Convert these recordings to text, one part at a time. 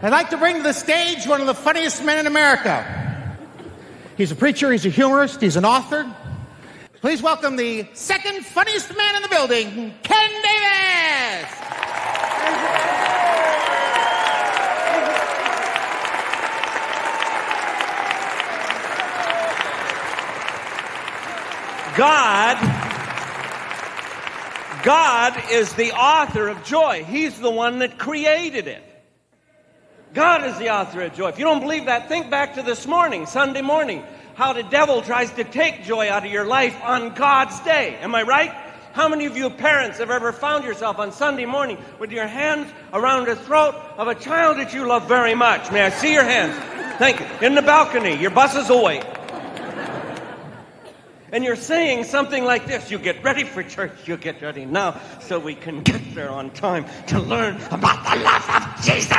I'd like to bring to the stage one of the funniest men in America. He's a preacher, he's a humorist, he's an author. Please welcome the second funniest man in the building, Ken Davis! God is the author of joy. He's the one that created it. God is the author of joy. If you don't believe that, think back to this morning, Sunday morning, how the devil tries to take joy out of your life on God's day. Am I right? How many of you parents have ever found yourself on Sunday morning with your hands around the throat of a child that you love very much? May I see your hands? Thank you. In the balcony, your bus is away. And you're saying something like this: you get ready for church, you get ready now so we can get there on time to learn about the love of Jesus.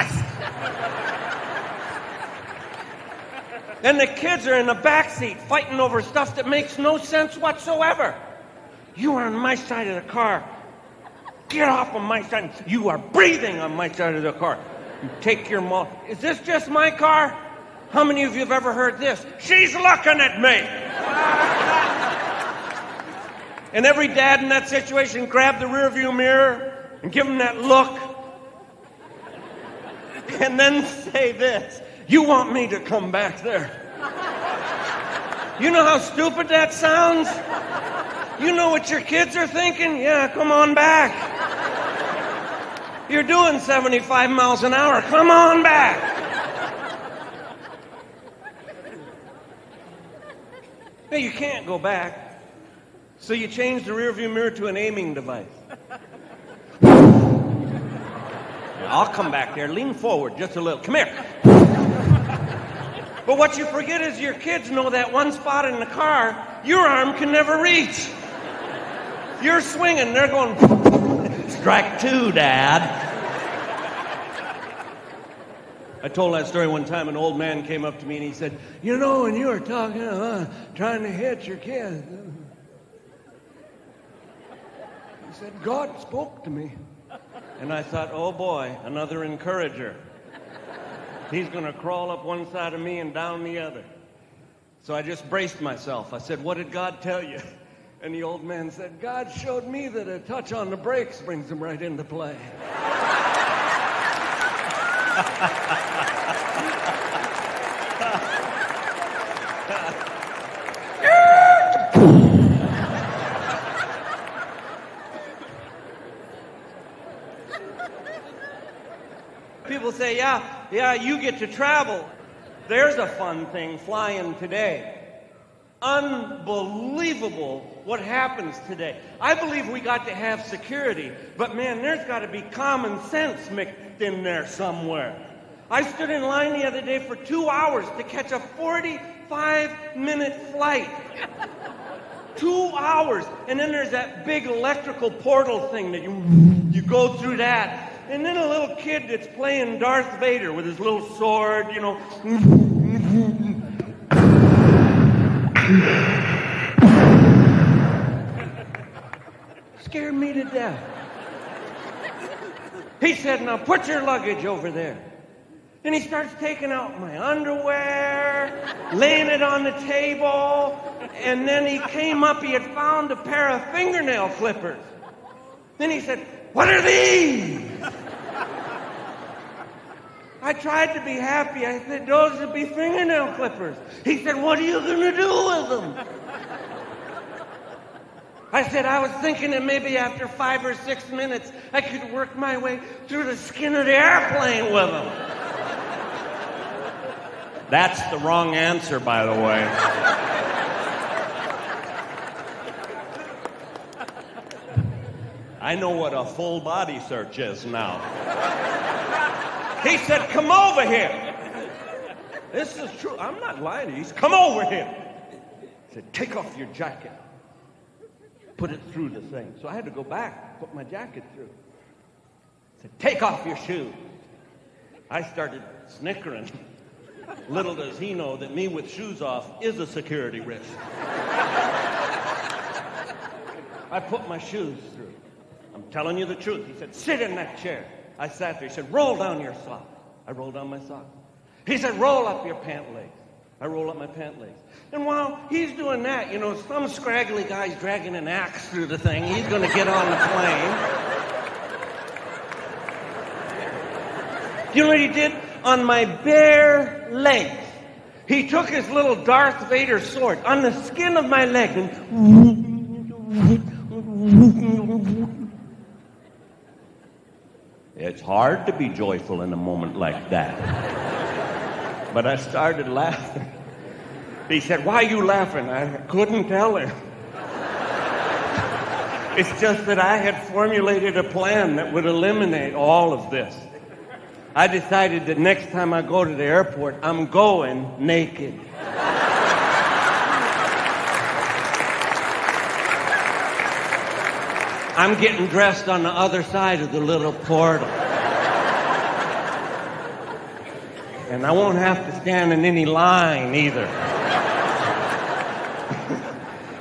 And the kids are in the back seat fighting over stuff that makes no sense whatsoever. You are on my side of the car. Get off of my side. You are breathing on my side of the car. You take your mouth. Is this just my car? How many of you have ever heard this? She's looking at me. And every dad in that situation grab the rearview mirror and give him that look. And then say this: you want me to come back there? You know how stupid that sounds? You know what your kids are thinking? Yeah, come on back. You're doing 75 miles an hour. Come on back. Hey, you can't go back. So you change the rearview mirror to an aiming device. I'll come back there. Lean forward just a little. Come here. But what you forget is your kids know that one spot in the car your arm can never reach. You're swinging. They're going, strike two, Dad. I told that story one time. An old man came up to me and he said, you know, when you were talking, trying to hit your kid, he said, God spoke to me. And I thought, oh boy, another encourager. He's going to crawl up one side of me and down the other. So I just braced myself. I said, what did God tell you? And the old man said, God showed me that a touch on the brakes brings him right into play. People say, yeah, you get to travel. There's a fun thing, flying today. Unbelievable what happens today. I believe we got to have security, but man, there's got to be common sense mixed in there somewhere. I stood in line the other day for 2 hours to catch a 45-minute flight. 2 hours. And then there's that big electrical portal thing that you go through that. And then a little kid that's playing Darth Vader with his little sword, you know. Scared me to death. He said, now put your luggage over there. And he starts taking out my underwear, laying it on the table, and then he came up, he had found a pair of fingernail clippers. Then he said, what are these? I tried to be happy. I said, those would be fingernail clippers. He said, what are you going to do with them? I said, I was thinking that maybe after 5 or 6 minutes, I could work my way through the skin of the airplane with them. That's the wrong answer, by the way. I know what a full body search is now. He said, come over here. This is true. I'm not lying to you. He said, come over here. He said, take off your jacket. Put it through the thing. So I had to go back, put my jacket through. He said, take off your shoes. I started snickering. Little does he know that me with shoes off is a security risk. I put my shoes through. I'm telling you the truth. He said, sit in that chair. I sat there. He said, roll down your socks. I roll down my socks. He said, roll up your pant legs. I roll up my pant legs. And while he's doing that, some scraggly guy's dragging an axe through the thing. He's going to get on the plane. You know what he did? On my bare legs, he took his little Darth Vader sword on the skin of my leg and it's hard to be joyful in a moment like that. But I started laughing. He said, why are you laughing? I couldn't tell him. It's just that I had formulated a plan that would eliminate all of this. I decided that next time I go to the airport, I'm going naked. I'm getting dressed on the other side of the little portal. And I won't have to stand in any line either.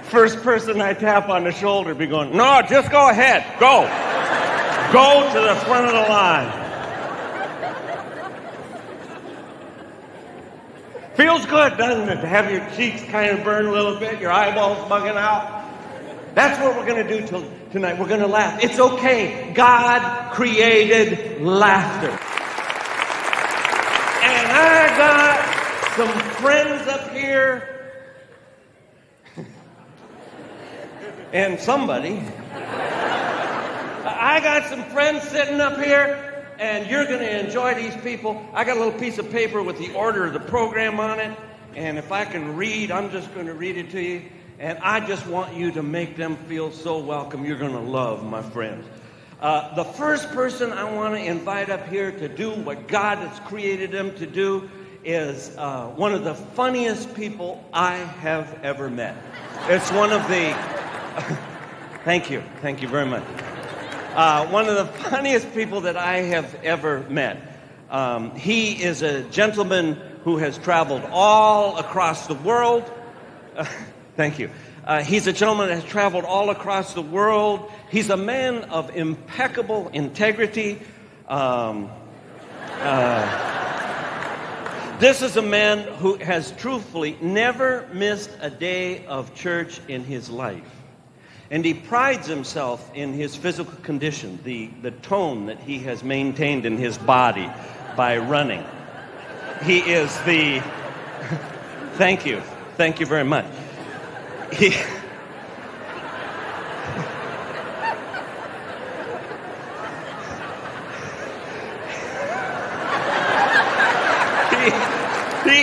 First person I tap on the shoulder be going, no, just go ahead. Go. Go to the front of the line. Feels good, doesn't it, to have your cheeks kind of burn a little bit, your eyeballs bugging out? That's what we're going to do tonight. We're going to laugh. It's okay. God created laughter. And I got some friends up here. And somebody. I got some friends sitting up here. And you're going to enjoy these people. I got a little piece of paper with the order of the program on it. And if I can read, I'm just going to read it to you. And I just want you to make them feel so welcome. You're going to love my friends. The first person I want to invite up here to do what God has created them to do is one of the funniest people I have ever met. It's one of the... Thank you very much. One of the funniest people that I have ever met. He is a gentleman who has traveled all across the world. Thank you. He's a gentleman that has traveled all across the world. He's a man of impeccable integrity. This is a man who has truthfully never missed a day of church in his life. And he prides himself in his physical condition, the tone that he has maintained in his body by running. He is the... Thank you very much. He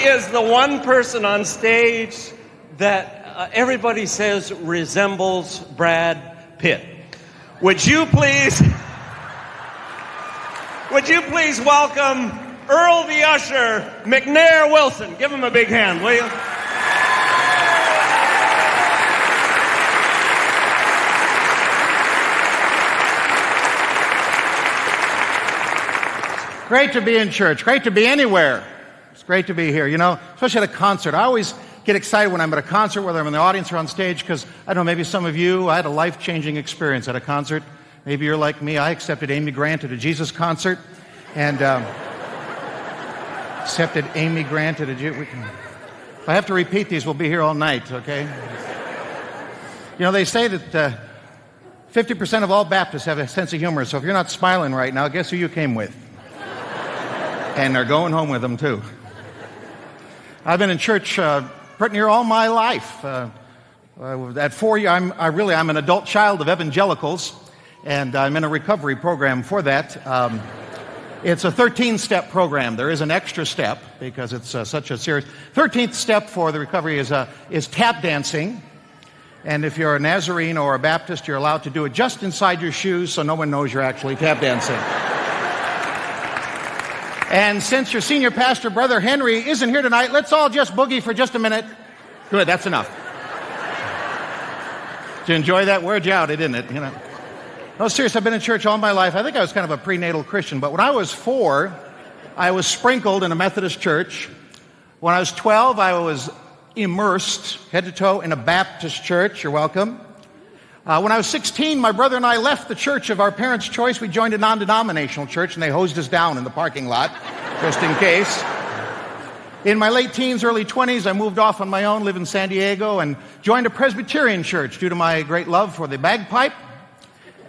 is the one person on stage that everybody says resembles Brad Pitt. Would you please welcome Earl the Usher, McNair Wilson. Give him a big hand, will you? Great to be in church. Great to be anywhere. It's great to be here. Especially at a concert. I always get excited when I'm at a concert, whether I'm in the audience or on stage, because, I don't know, maybe some of you, I had a life-changing experience at a concert. Maybe you're like me. I accepted Amy Grant at a Jesus concert. And accepted Amy Grant at a Jesus... If I have to repeat these, we'll be here all night, okay? They say that 50% of all Baptists have a sense of humor, so if you're not smiling right now, guess who you came with? And they're going home with them, too. I've been in church pretty near all my life. At 4 years, I'm an adult child of evangelicals, and I'm in a recovery program for that. It's a 13-step program. There is an extra step because it's such a serious... 13th step for the recovery is tap dancing. And if you're a Nazarene or a Baptist, you're allowed to do it just inside your shoes so no one knows you're actually tap dancing. And since your senior pastor, Brother Henry, isn't here tonight, let's all just boogie for just a minute. Good, that's enough. Did you enjoy that? Word you out, didn't it? No, serious, I've been in church all my life. I think I was kind of a prenatal Christian, but when I was 4, I was sprinkled in a Methodist church. When I was 12, I was immersed head to toe in a Baptist church. You're welcome. When I was 16, my brother and I left the church of our parents' choice. We joined a non-denominational church, and they hosed us down in the parking lot. just in case. In my late teens, early 20s, I moved off on my own, lived in San Diego, and joined a Presbyterian church due to my great love for the bagpipe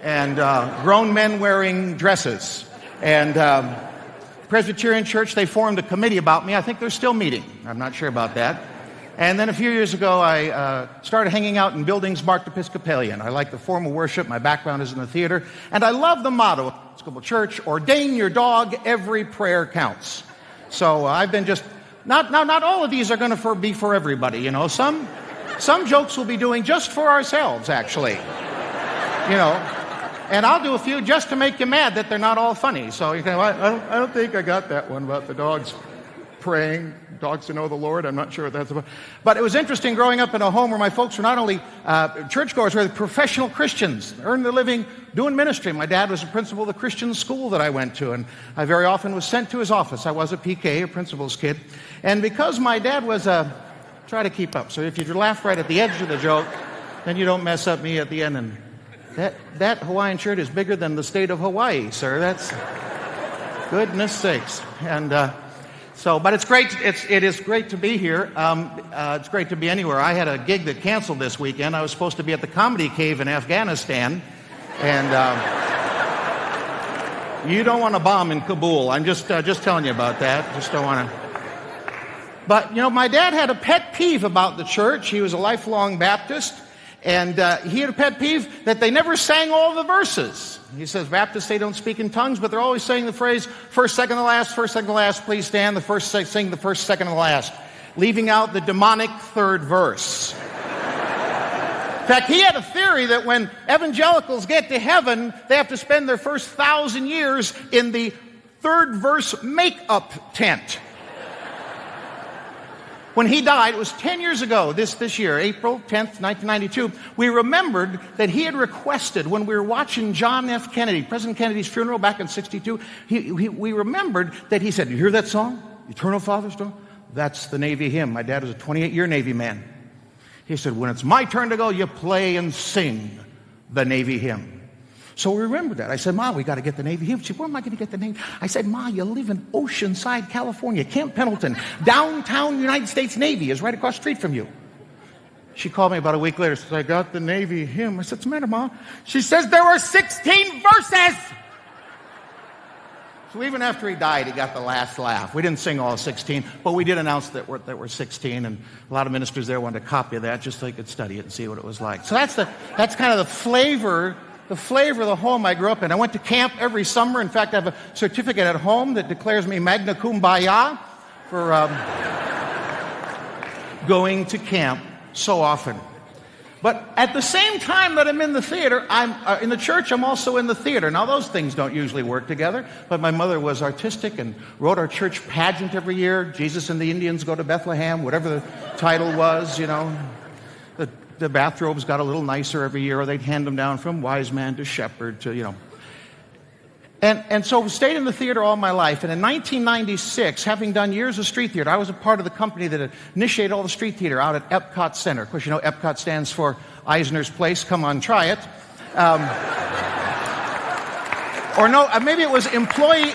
and grown men wearing dresses. And Presbyterian church, they formed a committee about me. I think they're still meeting. I'm not sure about that. And then a few years ago, I started hanging out in buildings marked Episcopalian. I like the form of worship. My background is in the theater. And I love the motto of the Episcopal Church, ordain your dog, every prayer counts. So I've been just... Not all of these are going to be for everybody, you know. Some jokes we'll be doing just for ourselves, actually. You know. And I'll do a few just to make you mad that they're not all funny. So you can, I don't think I got that one about the dogs praying, dogs to know the Lord. I'm not sure what that's about. But it was interesting growing up in a home where my folks were not only churchgoers, but professional Christians, earned their living doing ministry. My dad was the principal of the Christian school that I went to, and I very often was sent to his office. I was a PK, a principal's kid. And because my dad was try to keep up. So if you laugh right at the edge of the joke, then you don't mess up me at the end. And that Hawaiian shirt is bigger than the state of Hawaii, sir. That's goodness sakes. And but it's great. It is great to be here. It's great to be anywhere. I had a gig that canceled this weekend. I was supposed to be at the Comedy Cave in Afghanistan, and you don't want to bomb in Kabul. I'm just telling you about that. Just don't want to. But you know, my dad had a pet peeve about the church. He was a lifelong Baptist. And he had a pet peeve that they never sang all the verses. He says, Baptists, they don't speak in tongues, but they're always saying the phrase, first, second, the last, please stand, sing the first, second, and the last, leaving out the demonic third verse. In fact, he had a theory that when evangelicals get to heaven, they have to spend their first 1,000 years in the third verse make-up tent. When he died, it was 10 years ago, this year, April 10th, 1992, we remembered that he had requested, when we were watching John F. Kennedy, President Kennedy's funeral back in 62, we remembered that he said, you hear that song? Eternal Father's Song? That's the Navy hymn. My dad was a 28-year Navy man. He said, when it's my turn to go, you play and sing the Navy hymn. So we remembered that. I said, Ma, we got to get the Navy hymn. She said, where am I going to get the Navy? I said, Ma, you live in Oceanside, California, Camp Pendleton. Downtown United States Navy is right across the street from you. She called me about a week later. She said, I got the Navy hymn. I said, what's the matter, Ma? She says, there were 16 verses. So even after he died, he got the last laugh. We didn't sing all 16, but we did announce that we're 16, and a lot of ministers there wanted a copy of that just so they could study it and see what it was like. So that's kind of the flavor of the home I grew up in. I went to camp every summer. In fact, I have a certificate at home that declares me magna cum laude for going to camp so often. But at the same time that I'm in the theater, I'm in the church, I'm also in the theater. Now, those things don't usually work together, but my mother was artistic and wrote our church pageant every year, Jesus and the Indians Go to Bethlehem, whatever the title was, you know. The bathrobes got a little nicer every year, or they'd hand them down from wise man to shepherd to, you know. And so I stayed in the theater all my life. And in 1996, having done years of street theater, I was a part of the company that initiated all the street theater out at Epcot Center. Of course, you know, Epcot stands for Eisner's Place. Come on, try it. Or no, maybe it was employee...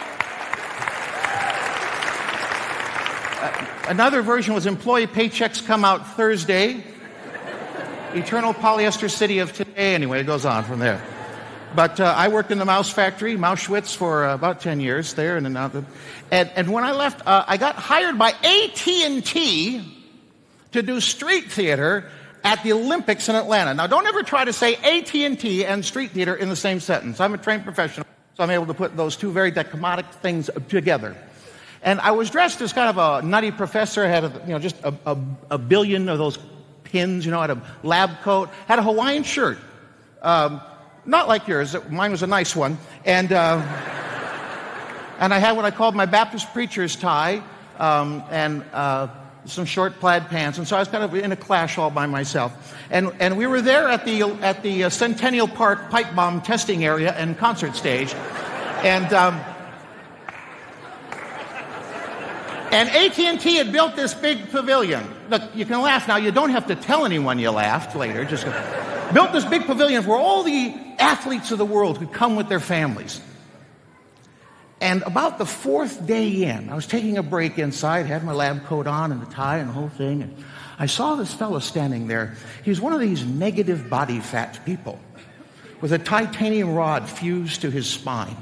another version was employee paychecks come out Thursday. Eternal polyester city of today. Anyway, it goes on from there. But I worked in the mouse factory, Mauschwitz, for about 10 years there. And when I left, I got hired by AT&T to do street theater at the Olympics in Atlanta. Now, don't ever try to say AT&T and street theater in the same sentence. I'm a trained professional, so I'm able to put those two very dichotomic things together. And I was dressed as kind of a nutty professor. I had just a billion of those pins, you know, had a lab coat, had a Hawaiian shirt. Not like yours. Mine was a nice one. And I had what I called my Baptist preacher's tie, and some short plaid pants. And so I was kind of in a clash all by myself. And we were there at the Centennial Park pipe bomb testing area and concert stage. And AT&T had built this big pavilion. Look, you can laugh now. You don't have to tell anyone you laughed later. Just built this big pavilion where all the athletes of the world could come with their families. And about the fourth day in, I was taking a break inside, had my lab coat on and the tie and the whole thing. And I saw this fellow standing there. He was one of these negative body fat people with a titanium rod fused to his spine.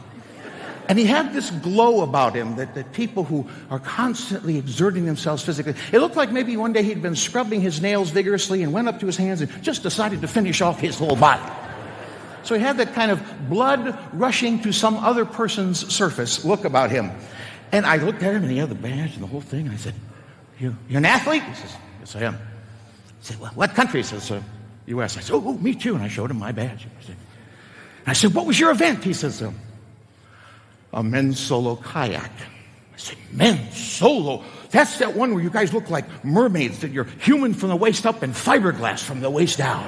And he had this glow about him that people who are constantly exerting themselves physically, it looked like maybe one day he'd been scrubbing his nails vigorously and went up to his hands and just decided to finish off his whole body. So he had that kind of blood rushing to some other person's surface look about him. And I looked at him and he had the badge and the whole thing. And I said, you're an athlete? He says, yes, I am. I said, well, what country? He says, U.S. I said, oh, me too. And I showed him my badge. I said, what was your event? He says, a men's solo kayak. I said, men's solo? That's that one where you guys look like mermaids, that you're human from the waist up and fiberglass from the waist down.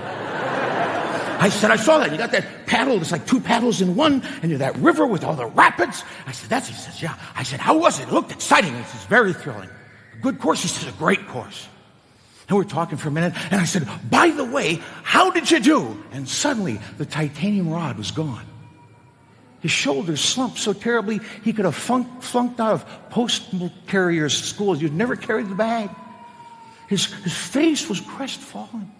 I said, I saw that. You got that paddle. It's like two paddles in one, and you're that river with all the rapids. I said, that's, he says, yeah. I said, how was it? It looked exciting. He says, very thrilling. A good course? He says, a great course. And we're talking for a minute, and I said, by the way, how did you do? And suddenly, the titanium rod was gone. His shoulders slumped so terribly, he could have flunked out of postal carrier's school. You'd never carried the bag. His face was crestfallen.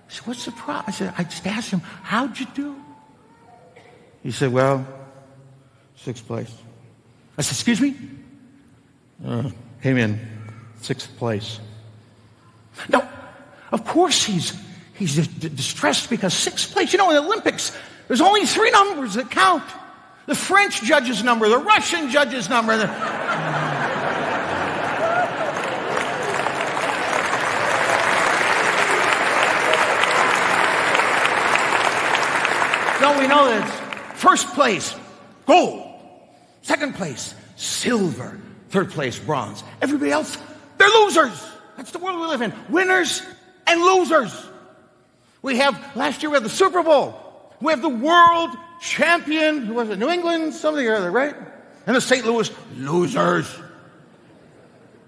I said, what's the problem? I said, I just asked him, how'd you do? He said, well, 6th place. I said, excuse me? Came in 6th place. Now, of course he's distressed because 6th place. You know, in the Olympics, there's only 3 numbers that count. The French judge's number, the Russian judge's number. No, we know that it's 1st place, gold. 2nd place, silver. 3rd place, bronze. Everybody else, they're losers. That's the world we live in. Winners and losers. Last year we had the Super Bowl. We have the world champion, who was it, New England, something or other, right? And the St. Louis losers.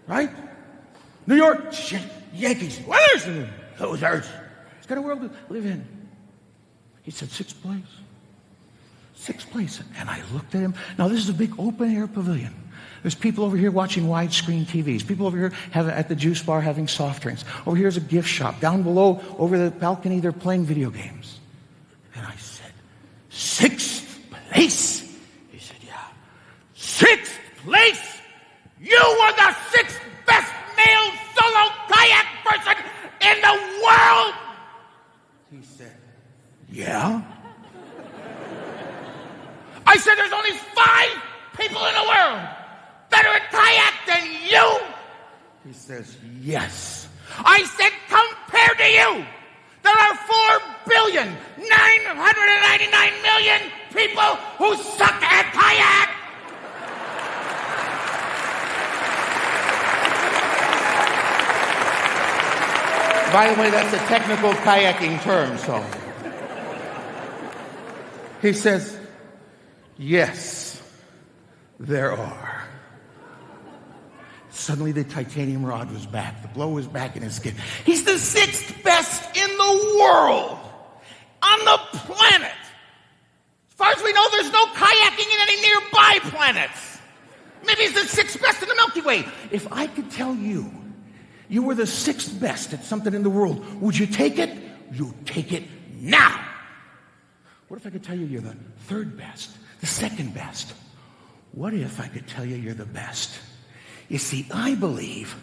Right? New York Yankees, winners and losers. It's kind of world we live in. He said, 6th place. 6th place. And I looked at him. Now, this is a big open-air pavilion. There's people over here watching widescreen TVs. People over here at the juice bar having soft drinks. Over here's a gift shop. Down below, over the balcony, they're playing video games. And I said, 6th place? He said, yeah. 6th place? You were the 6th best male solo kayak person in the world! He said, yeah? I said, there's only 5 people in the world better at kayak than you? He says, yes. I said, compared to you, there are 4,999,000,000 people who suck at kayak. By the way, that's a technical kayaking term, so. He says, yes, there are. Suddenly the titanium rod was back. The blow was back in his skin. He's the 6th best in the world. On the planet. As far as we know, there's no kayaking in any nearby planets. Maybe he's the 6th best in the Milky Way. If I could tell you, you were the 6th best at something in the world, would you take it? You take it now. What if I could tell you you're the 3rd best, the 2nd best? What if I could tell you you're the best? You see, I believe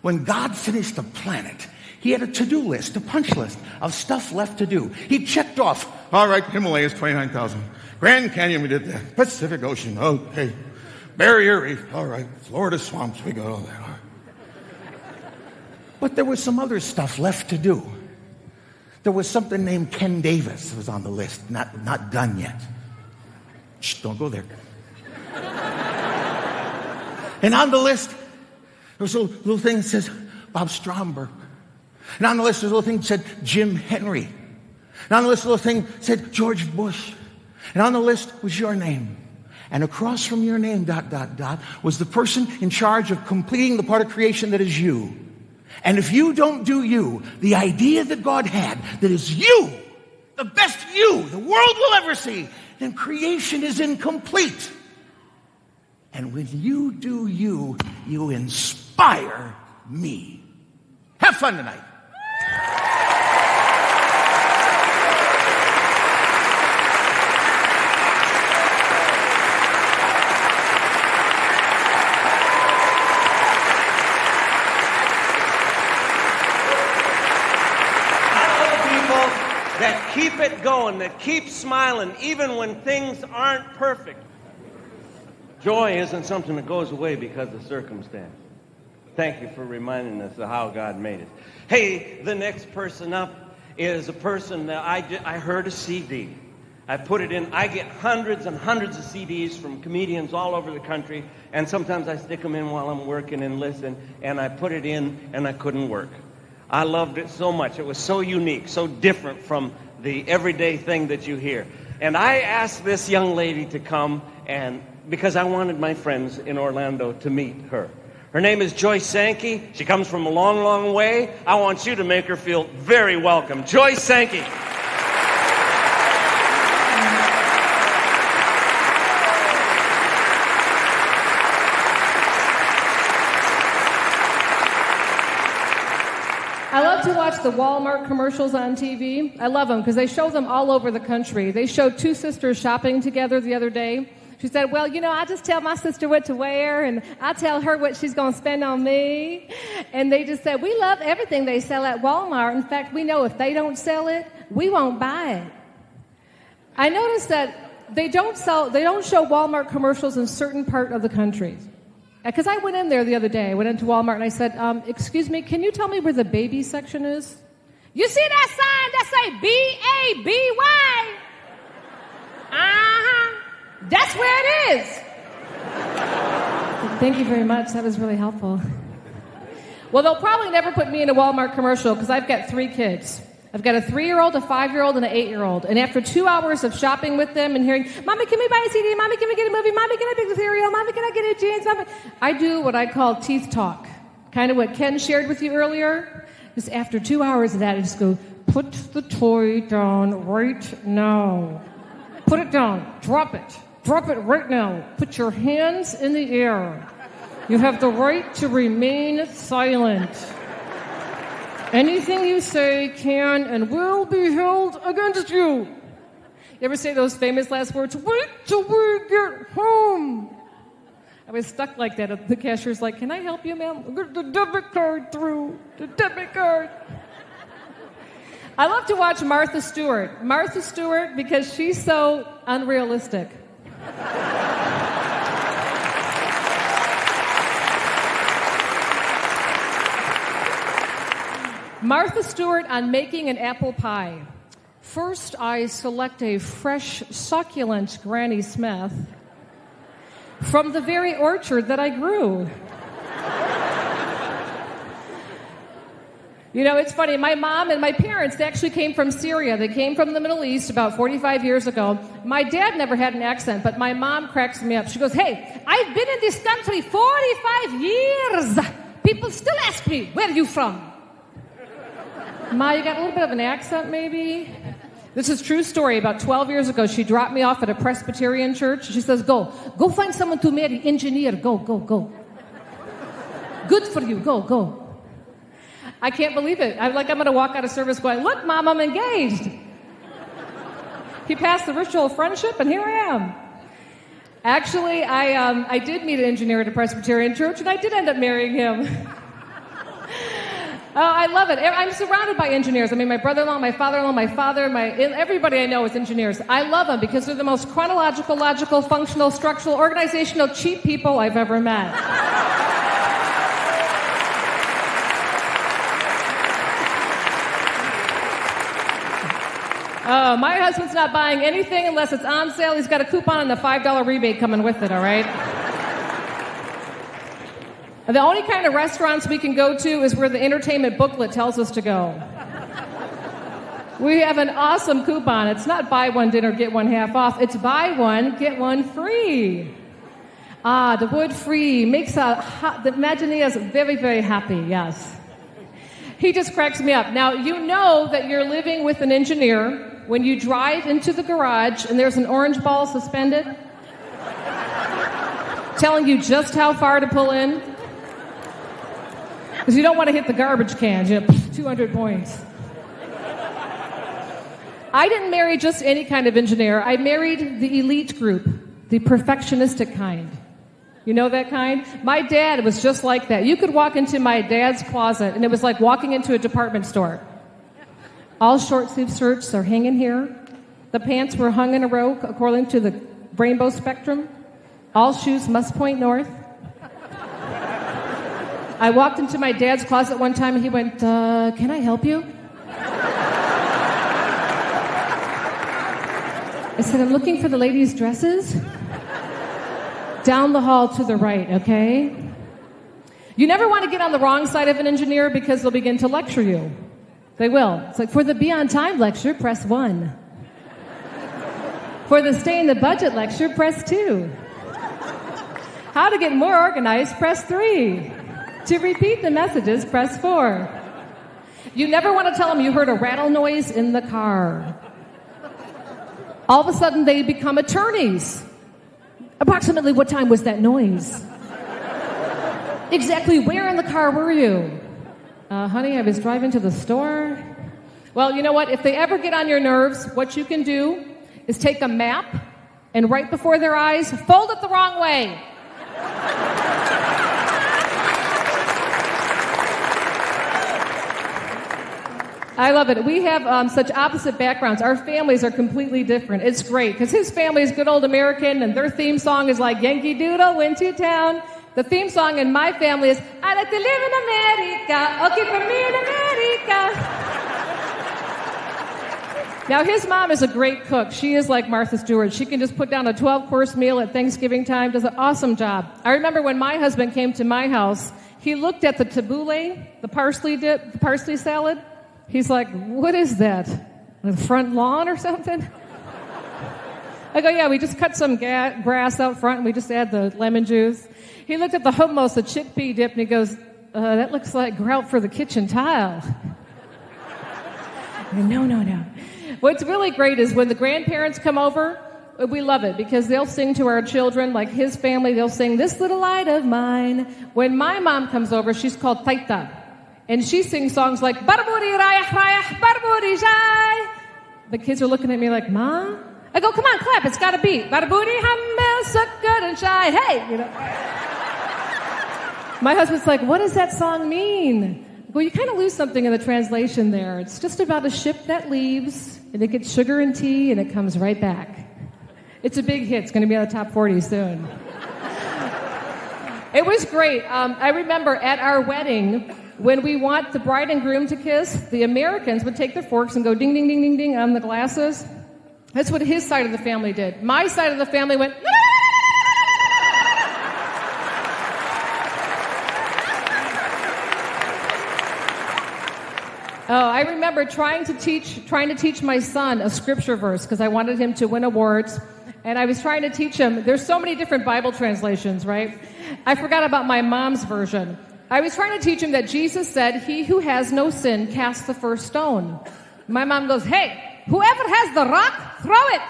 when God finished the planet, he had a to-do list, a punch list of stuff left to do. He checked off, all right, Himalayas, 29,000. Grand Canyon, we did that. Pacific Ocean, okay. Barrier Reef, all right. Florida swamps, we got all that. All right. But there was some other stuff left to do. There was something named Ken Davis was on the list, not done yet. Shh, don't go there. And on the list, there was a little thing that says Bob Stromberg. And on the list, there's a little thing that said Jim Henry. And on the list, a little thing that said George Bush. And on the list was your name. And across from your name, ... was the person in charge of completing the part of creation that is you. And if you don't do you, the idea that God had, that is you, the best you the world will ever see, then creation is incomplete. And when you do you, you inspire me. Have fun tonight. That keep it going, that keep smiling, even when things aren't perfect. Joy isn't something that goes away because of circumstance. Thank you for reminding us of how God made it. Hey, the next person up is a person that I heard a CD. I put it in. I get hundreds and hundreds of CDs from comedians all over the country, and sometimes I stick them in while I'm working and listen, and I put it in, and I couldn't work. I loved it so much. It was so unique, so different from the everyday thing that you hear. And I asked this young lady to come, and because I wanted my friends in Orlando to meet her. Her name is Joyce Sankey. She comes from a long, long way. I want you to make her feel very welcome. Joyce Sankey. I love to watch the Walmart commercials on TV. I love them because they show them all over the country. They showed two sisters shopping together the other day. She said, well, I just tell my sister what to wear, and I tell her what she's going to spend on me. And they just said, we love everything they sell at Walmart. In fact, we know if they don't sell it, we won't buy it. I noticed that they don't show Walmart commercials in certain part of the country. Because I went in there the other day. I went into Walmart and I said, excuse me, can you tell me where the baby section is? You see that sign that say B-A-B-Y? Uh-huh. That's where it is. Thank you very much. That was really helpful. Well, they'll probably never put me in a Walmart commercial because I've got 3 kids. I've got a 3-year-old, a 5-year-old, and an 8-year-old. And after 2 hours of shopping with them and hearing, Mommy, can we buy a CD? Mommy, can we get a movie? Mommy, can I pick the cereal? Mommy, can I get a jeans? Mommy? I do what I call teeth talk. Kind of what Ken shared with you earlier. Just after 2 hours of that, I just go, put the toy down right now. Put it down. Drop it. Drop it right now. Put your hands in the air. You have the right to remain silent. Anything you say can and will be held against you. You ever say those famous last words? Wait till we get home. I was stuck like that. The cashier's like, can I help you, ma'am? Get the debit card through. The debit card. I love to watch Martha Stewart. Martha Stewart because she's so unrealistic. Martha Stewart on making an apple pie. First, I select a fresh, succulent Granny Smith from the very orchard that I grew. It's funny. My mom and my parents, they actually came from Syria. They came from the Middle East about 45 years ago. My dad never had an accent, but my mom cracks me up. She goes, hey, I've been in this country 45 years. People still ask me, where are you from? Ma, you got a little bit of an accent, maybe? This is a true story. About 12 years ago, she dropped me off at a Presbyterian church. She says, go find someone to marry, engineer, go. Good for you, go. I can't believe it. I'm going to walk out of service going, look, Mom, I'm engaged. He passed the ritual of friendship, and here I am. Actually, I did meet an engineer at a Presbyterian church, and I did end up marrying him. Oh, I love it. I'm surrounded by engineers. I mean, my brother-in-law, my father-in-law, my father, everybody I know is engineers. I love them because they're the most chronological, logical, functional, structural, organizational, cheap people I've ever met. Oh, my husband's not buying anything unless it's on sale. He's got a coupon and a $5 rebate coming with it, all right? The only kind of restaurants we can go to is where the entertainment booklet tells us to go. We have an awesome coupon. It's not buy one dinner, get one half off. It's buy one, get one free. The word free makes the Imagineers very, very happy, yes. He just cracks me up. Now, you know that you're living with an engineer when you drive into the garage and there's an orange ball suspended. telling you just how far to pull in. Because you don't want to hit the garbage cans, 200 points. I didn't marry just any kind of engineer. I married the elite group, the perfectionistic kind. You know that kind? My dad was just like that. You could walk into my dad's closet, and it was like walking into a department store. All short-sleeve shirts are hanging here. The pants were hung in a row according to the rainbow spectrum. All shoes must point north. I walked into my dad's closet one time, and he went, can I help you? I said, I'm looking for the ladies' dresses. Down the hall to the right, okay? You never want to get on the wrong side of an engineer because they'll begin to lecture you. They will. It's like, for the Be On Time lecture, press 1. For the Stay in the Budget lecture, press 2. How to get more organized, press 3. To repeat the messages, press 4. You never want to tell them you heard a rattle noise in the car. All of a sudden, they become attorneys. Approximately what time was that noise? Exactly where in the car were you? Honey, I was driving to the store. Well, you know what? If they ever get on your nerves, what you can do is take a map and right before their eyes, fold it the wrong way. I love it. We have such opposite backgrounds. Our families are completely different. It's great because his family is good old American and their theme song is like Yankee Doodle went to town. The theme song in my family is I like to live in America. Okay, for me in America. Now, his mom is a great cook. She is like Martha Stewart. She can just put down a 12-course meal at Thanksgiving time, does an awesome job. I remember when my husband came to my house, he looked at the tabbouleh, the parsley dip, the parsley salad. He's like, what is that? The front lawn or something? I go, yeah, we just cut some grass out front and we just add the lemon juice. He looked at the hummus, the chickpea dip, and he goes, that looks like grout for the kitchen tile. I go, no. What's really great is when the grandparents come over, we love it because they'll sing to our children, like his family, they'll sing This Little Light of Mine. When my mom comes over, she's called Taita. And she sings songs like, Barburi rayah rayah, Barburi jai. The kids are looking at me like, Ma? I go, come on, clap, it's got a beat. Barburi hammel, so good and shy, hey! My husband's like, what does that song mean? Well, you kind of lose something in the translation there. It's just about a ship that leaves, and it gets sugar and tea, and it comes right back. It's a big hit. It's going to be on the top 40 soon. It was great. I remember at our wedding, when we want the bride and groom to kiss, the Americans would take their forks and go ding, ding, ding, ding, ding on the glasses. That's what his side of the family did. My side of the family went, Oh, I remember trying to teach my son a scripture verse because I wanted him to win awards. And I was trying to teach him, there's so many different Bible translations, right? I forgot about my mom's version. I was trying to teach him that Jesus said, he who has no sin casts the first stone. My mom goes, hey, whoever has the rock, throw it.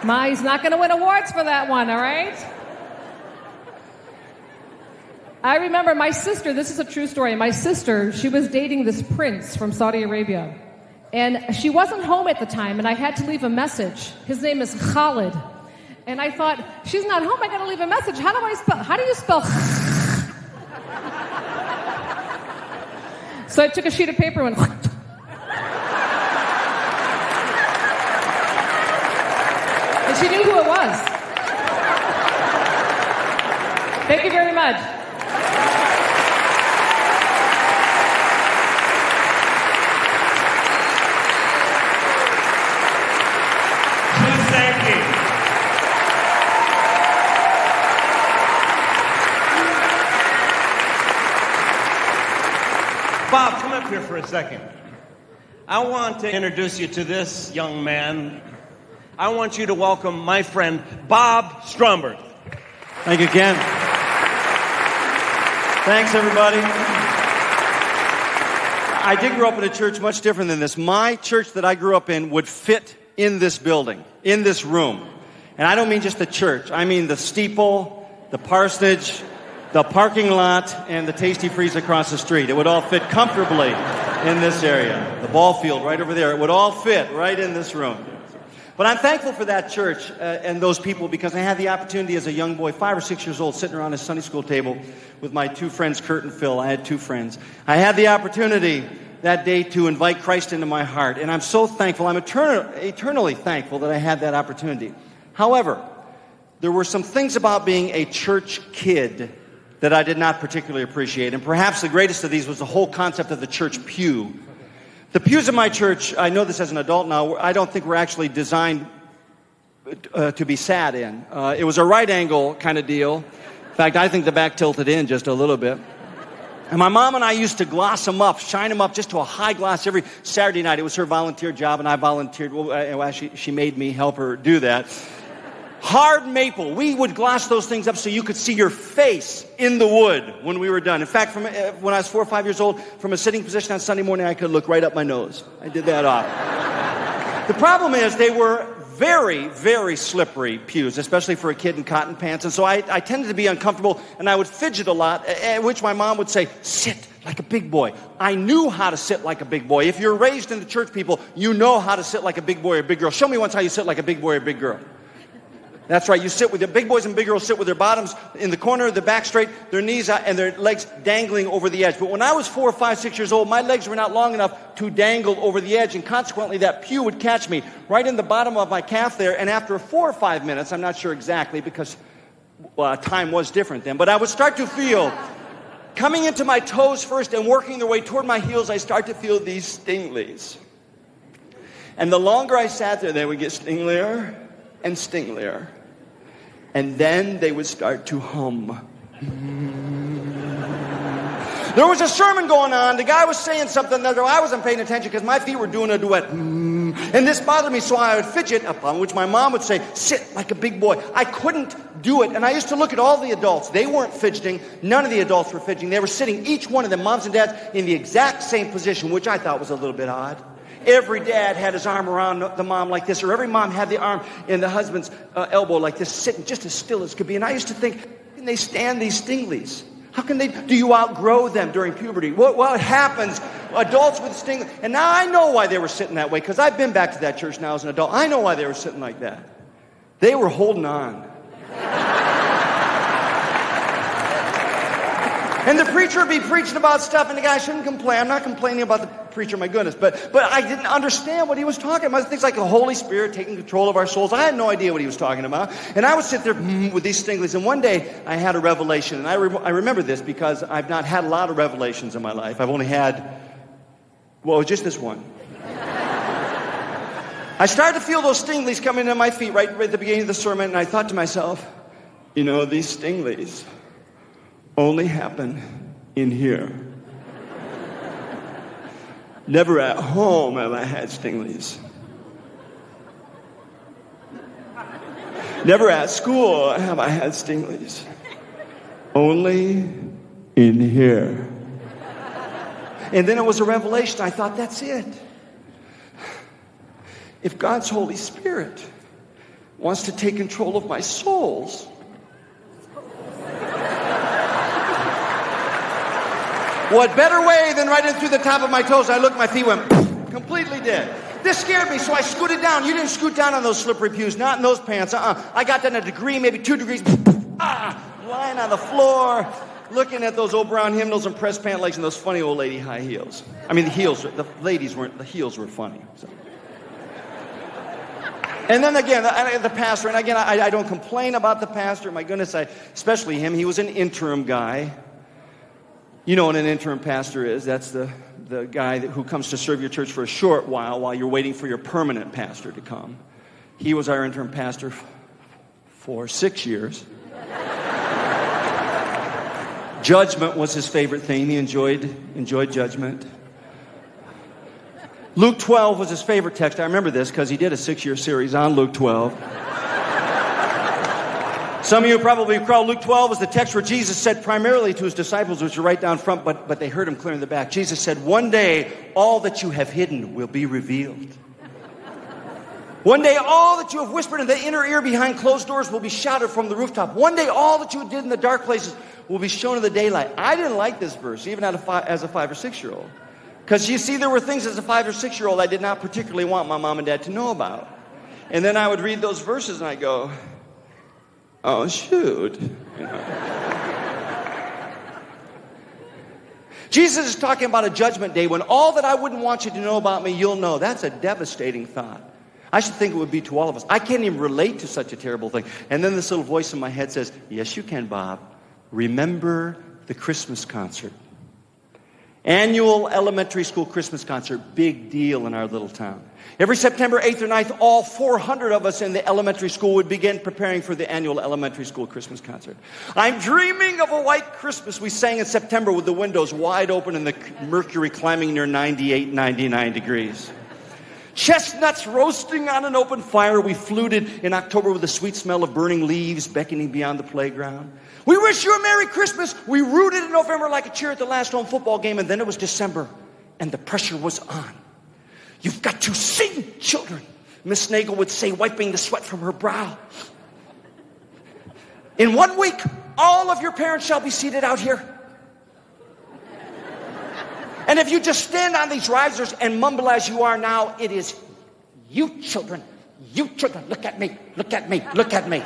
Ma, he's not going to win awards for that one, all right? I remember my sister, this is a true story. My sister, she was dating this prince from Saudi Arabia. And she wasn't home at the time, and I had to leave a message. His name is Khalid. And I thought, she's not home, I gotta leave a message. How do you spell? So I took a sheet of paper and went, and she knew who it was. Thank you very much. Joyce Sankey. Bob, come up here for a second. I want to introduce you to this young man. I want you to welcome my friend, Bob Stromberg. Thank you, Ken. Thanks, everybody. I did grow up in a church much different than this. My church that I grew up in would fit in this building, in this room. And I don't mean just the church. I mean the steeple, the parsonage, the parking lot, and the Tasty Freeze across the street. It would all fit comfortably in this area. The ball field right over there. It would all fit right in this room. But I'm thankful for that church and those people because I had the opportunity as a young boy, 5 or 6 years old, sitting around a Sunday school table with my two friends, Kurt and Phil. I had two friends. I had the opportunity that day to invite Christ into my heart. And I'm so thankful. I'm eternally thankful that I had that opportunity. However, there were some things about being a church kid that I did not particularly appreciate. And perhaps the greatest of these was the whole concept of the church pew. The pews in my church, I know this as an adult now, I don't think were actually designed to be sat in. It was a right angle kind of deal. In fact, I think the back tilted in just a little bit. And my mom and I used to gloss them up, shine them up just to a high gloss every Saturday night. It was her volunteer job, and I volunteered. Well, she made me help her do that. Hard maple. We would gloss those things up so you could see your face in the wood when we were done. In fact, when I was 4 or 5 years old, from a sitting position on Sunday morning, I could look right up my nose. I did that off. The problem is they were very, very slippery pews, especially for a kid in cotton pants. And so I tended to be uncomfortable, and I would fidget a lot, at which my mom would say, sit like a big boy. I knew how to sit like a big boy. If you're raised in the church, people, you know how to sit like a big boy or a big girl. Show me once how you sit like a big boy or a big girl. That's right. You sit with the big boys and big girls sit with their bottoms in the corner, their back straight, their knees out, and their legs dangling over the edge. But when I was 4 or 5, 6 years old, my legs were not long enough to dangle over the edge, and consequently that pew would catch me right in the bottom of my calf there. And after 4 or 5 minutes, I'm not sure exactly because time was different then, but I would start to feel coming into my toes first and working their way toward my heels. I start to feel these stinglies, and the longer I sat there, they would get stinglier and stinglier. And then they would start to hum. There was a sermon going on. The guy was saying something that I wasn't paying attention because my feet were doing a duet. And this bothered me, so I would fidget, upon which my mom would say, sit like a big boy. I couldn't do it. And I used to look at all the adults. They weren't fidgeting. None of the adults were fidgeting. They were sitting, each one of them, moms and dads, in the exact same position, which I thought was a little bit odd. Every dad had his arm around the mom like this, or every mom had the arm in the husband's elbow like this, sitting just as still as could be. And I used to think, how can they stand these stinglies? How can they? Do you outgrow them during puberty? What happens? Adults with stinglies. And now I know why they were sitting that way, because I've been back to that church now as an adult. I know why they were sitting like that. They were holding on. And the preacher would be preaching about stuff, and the guy shouldn't complain. I'm not complaining about the preacher, my goodness. But I didn't understand what he was talking about. Things like the Holy Spirit taking control of our souls. I had no idea what he was talking about. And I would sit there with these stinglies. And one day, I had a revelation. And I remember this because I've not had a lot of revelations in my life. I've only had, just this one. I started to feel those stinglies coming into my feet right at the beginning of the sermon. And I thought to myself, these stinglies only happen in here. Never at home have I had stinglies. Never at school have I had stinglies. Only in here. And then it was a revelation. I thought, that's it. If God's Holy Spirit wants to take control of my souls, what better way than right in through the top of my toes? I looked, my feet went completely dead. This scared me, so I scooted down. You didn't scoot down on those slippery pews, not in those pants. I got down a degree, maybe 2 degrees, lying on the floor, looking at those old brown hymnals and pressed pant legs and those funny old lady high heels. I mean, the heels were funny. So. And then again, the pastor, and again, I don't complain about the pastor. My goodness, especially him. He was an interim guy. You know what an interim pastor is. That's the guy who comes to serve your church for a short while you're waiting for your permanent pastor to come. He was our interim pastor for 6 years. Judgment was his favorite theme. He enjoyed judgment. Luke 12 was his favorite text. I remember this because he did a 6-year series on Luke 12. Some of you probably recall Luke 12 was the text where Jesus said primarily to his disciples, which are right down front, but they heard him clear in the back. Jesus said, one day, all that you have hidden will be revealed. One day, all that you have whispered in the inner ear behind closed doors will be shouted from the rooftop. One day, all that you did in the dark places will be shown in the daylight. I didn't like this verse, even as a 5 or 6 year old. Because you see, there were things as a 5 or 6 year old I did not particularly want my mom and dad to know about. And then I would read those verses and I go, oh, shoot. You know. Jesus is talking about a judgment day when all that I wouldn't want you to know about me, you'll know. That's a devastating thought. I should think it would be to all of us. I can't even relate to such a terrible thing. And then this little voice in my head says, yes, you can, Bob. Remember the Christmas concert. Annual elementary school Christmas concert. Big deal in our little town. Every September 8th or 9th, all 400 of us in the elementary school would begin preparing for the annual elementary school Christmas concert. I'm dreaming of a white Christmas, we sang in September with the windows wide open and the mercury climbing near 98, 99 degrees. Chestnuts roasting on an open fire. We fluted in October with the sweet smell of burning leaves beckoning beyond the playground. We wish you a Merry Christmas. We rooted in November like a cheer at the last home football game, and then it was December, and the pressure was on. You've got to sing, children, Miss Nagel would say, wiping the sweat from her brow. In 1 week, all of your parents shall be seated out here. And if you just stand on these risers and mumble as you are now, it is you children, look at me, look at me, look at me.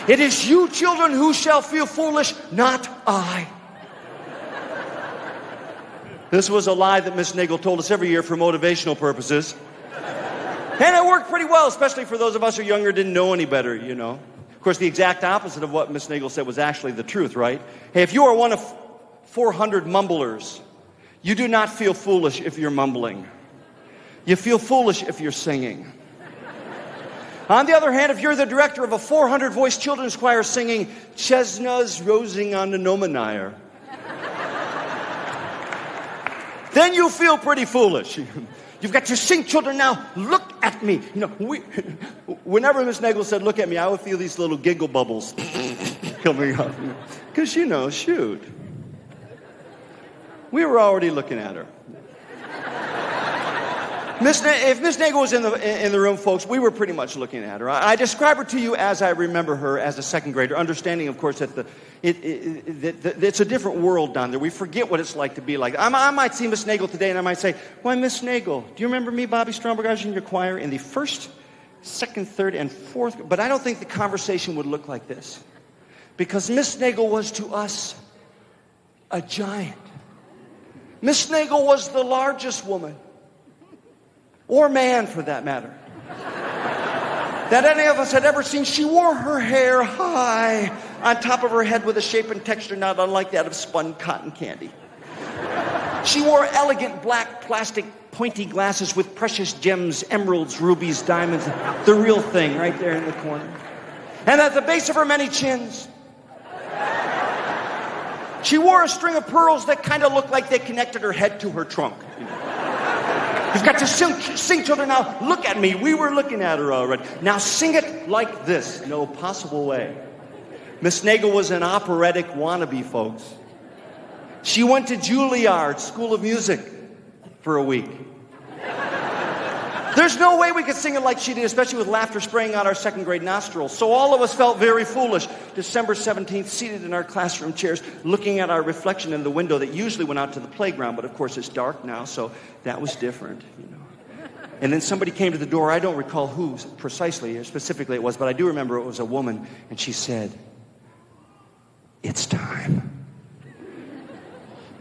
It is you children who shall feel foolish, not I. This was a lie that Miss Nagel told us every year for motivational purposes. And it worked pretty well, especially for those of us who are younger didn't know any better, you know. Of course, the exact opposite of what Miss Nagel said was actually the truth, right? Hey, if you are one of 400 mumblers, you do not feel foolish if you're mumbling. You feel foolish if you're singing. On the other hand, if you're the director of a 400-voice children's choir singing Chestnuts Roasting on the Nomenire, then you feel pretty foolish. You've got to sing, children, now look at me. You know, whenever Miss Nagel said look at me, I would feel these little giggle bubbles coming up. Because, you know, shoot. We were already looking at her. If Miss Nagel was in the room, folks, we were pretty much looking at her. I describe her to you as I remember her as a second grader, understanding, of course, that it's a different world down there. We forget what it's like to be like. I might see Miss Nagel today, and I might say, why, Miss Nagel, do you remember me, Bobby Stromberg? I was in your choir in the first, second, third, and fourth. But I don't think the conversation would look like this. Because Miss Nagel was to us a giant. Miss Nagel was the largest woman, or man for that matter, that any of us had ever seen. She wore her hair high on top of her head with a shape and texture not unlike that of spun cotton candy. She wore elegant black plastic pointy glasses with precious gems, emeralds, rubies, diamonds, the real thing right there in the corner. And at the base of her many chins, she wore a string of pearls that kind of looked like they connected her head to her trunk. You know. You've got to sing, children, now look at me. We were looking at her already. Now sing it like this. No possible way. Miss Nagel was an operatic wannabe, folks. She went to Juilliard School of Music for a week. There's no way we could sing it like she did, especially with laughter spraying out our second grade nostrils. So all of us felt very foolish. December 17th, seated in our classroom chairs, looking at our reflection in the window that usually went out to the playground, but of course it's dark now, so that was different, you know. And then somebody came to the door. I don't recall who precisely or specifically it was, but I do remember it was a woman, and she said, "It's time."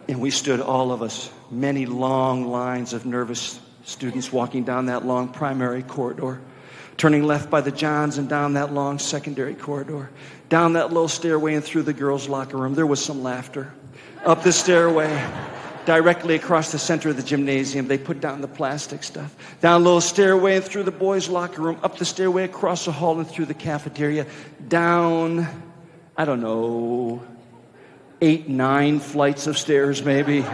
And we stood, all of us, many long lines of nervous students walking down that long primary corridor, turning left by the Johns and down that long secondary corridor, down that low stairway and through the girls' locker room. There was some laughter. Up the stairway, directly across the center of the gymnasium, they put down the plastic stuff. Down low stairway and through the boys' locker room, up the stairway, across the hall and through the cafeteria, down, I don't know, 8, 9 flights of stairs maybe.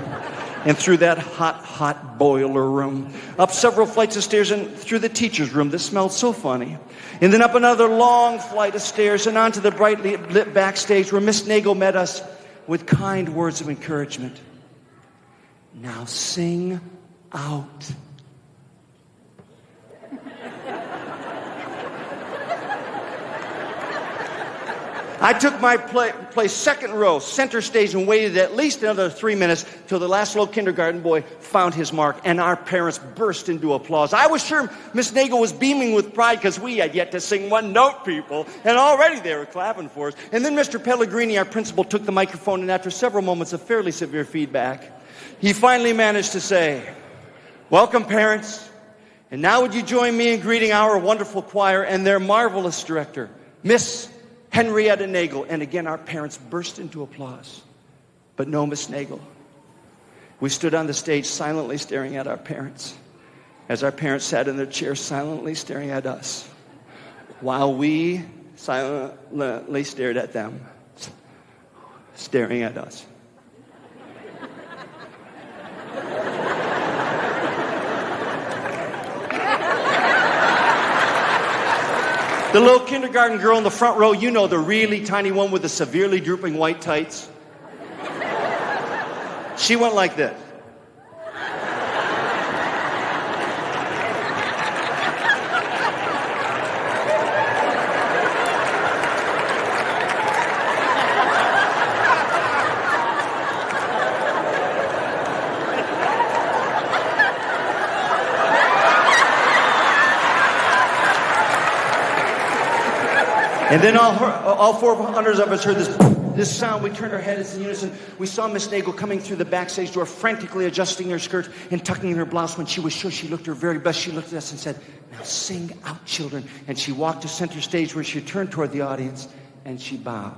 And through that hot boiler room, up several flights of stairs and through the teacher's room that smelled so funny. And then up another long flight of stairs and onto the brightly lit backstage where Miss Nagel met us with kind words of encouragement. "Now sing out." I took my place second row, center stage, and waited at least another 3 minutes till the last little kindergarten boy found his mark, and our parents burst into applause. I was sure Miss Nagel was beaming with pride because we had yet to sing one note, people, and already they were clapping for us. And then Mr. Pellegrini, our principal, took the microphone, and after several moments of fairly severe feedback, he finally managed to say, "Welcome, parents. And now would you join me in greeting our wonderful choir and their marvelous director, Miss Henrietta Nagel." And again, our parents burst into applause. But no Miss Nagel. We stood on the stage silently staring at our parents, as our parents sat in their chairs silently staring at us, while we silently stared at them, staring at us. The little kindergarten girl in the front row, you know, the really tiny one with the severely drooping white tights. She went like this. And then all 400 of us heard this sound. We turned our heads in unison. We saw Miss Nagel coming through the backstage door, frantically adjusting her skirt and tucking in her blouse. When she was sure she looked her very best, she looked at us and said, "Now sing out, children." And she walked to center stage where she turned toward the audience and she bowed.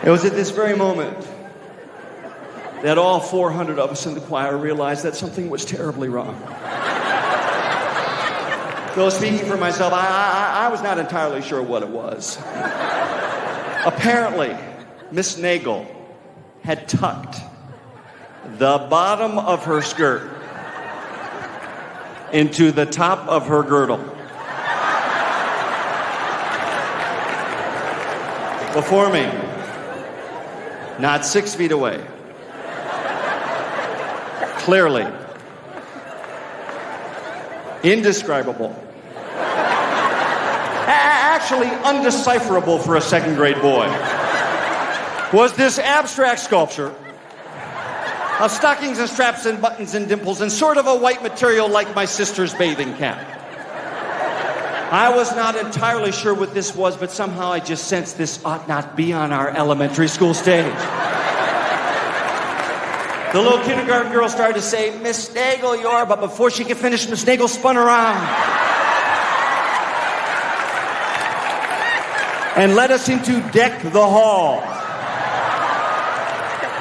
It was at this very moment that all 400 of us in the choir realized that something was terribly wrong. Though speaking for myself, I was not entirely sure what it was. Apparently, Miss Nagel had tucked the bottom of her skirt into the top of her girdle. Before me, not 6 feet away, clearly, indescribable, actually undecipherable for a second grade boy, was this abstract sculpture of stockings and straps and buttons and dimples and sort of a white material like my sister's bathing cap. I was not entirely sure what this was, but somehow I just sensed this ought not be on our elementary school stage. The little kindergarten girl started to say, "Miss Nagel, you're," but before she could finish, Miss Nagel spun around and led us into Deck the Hall.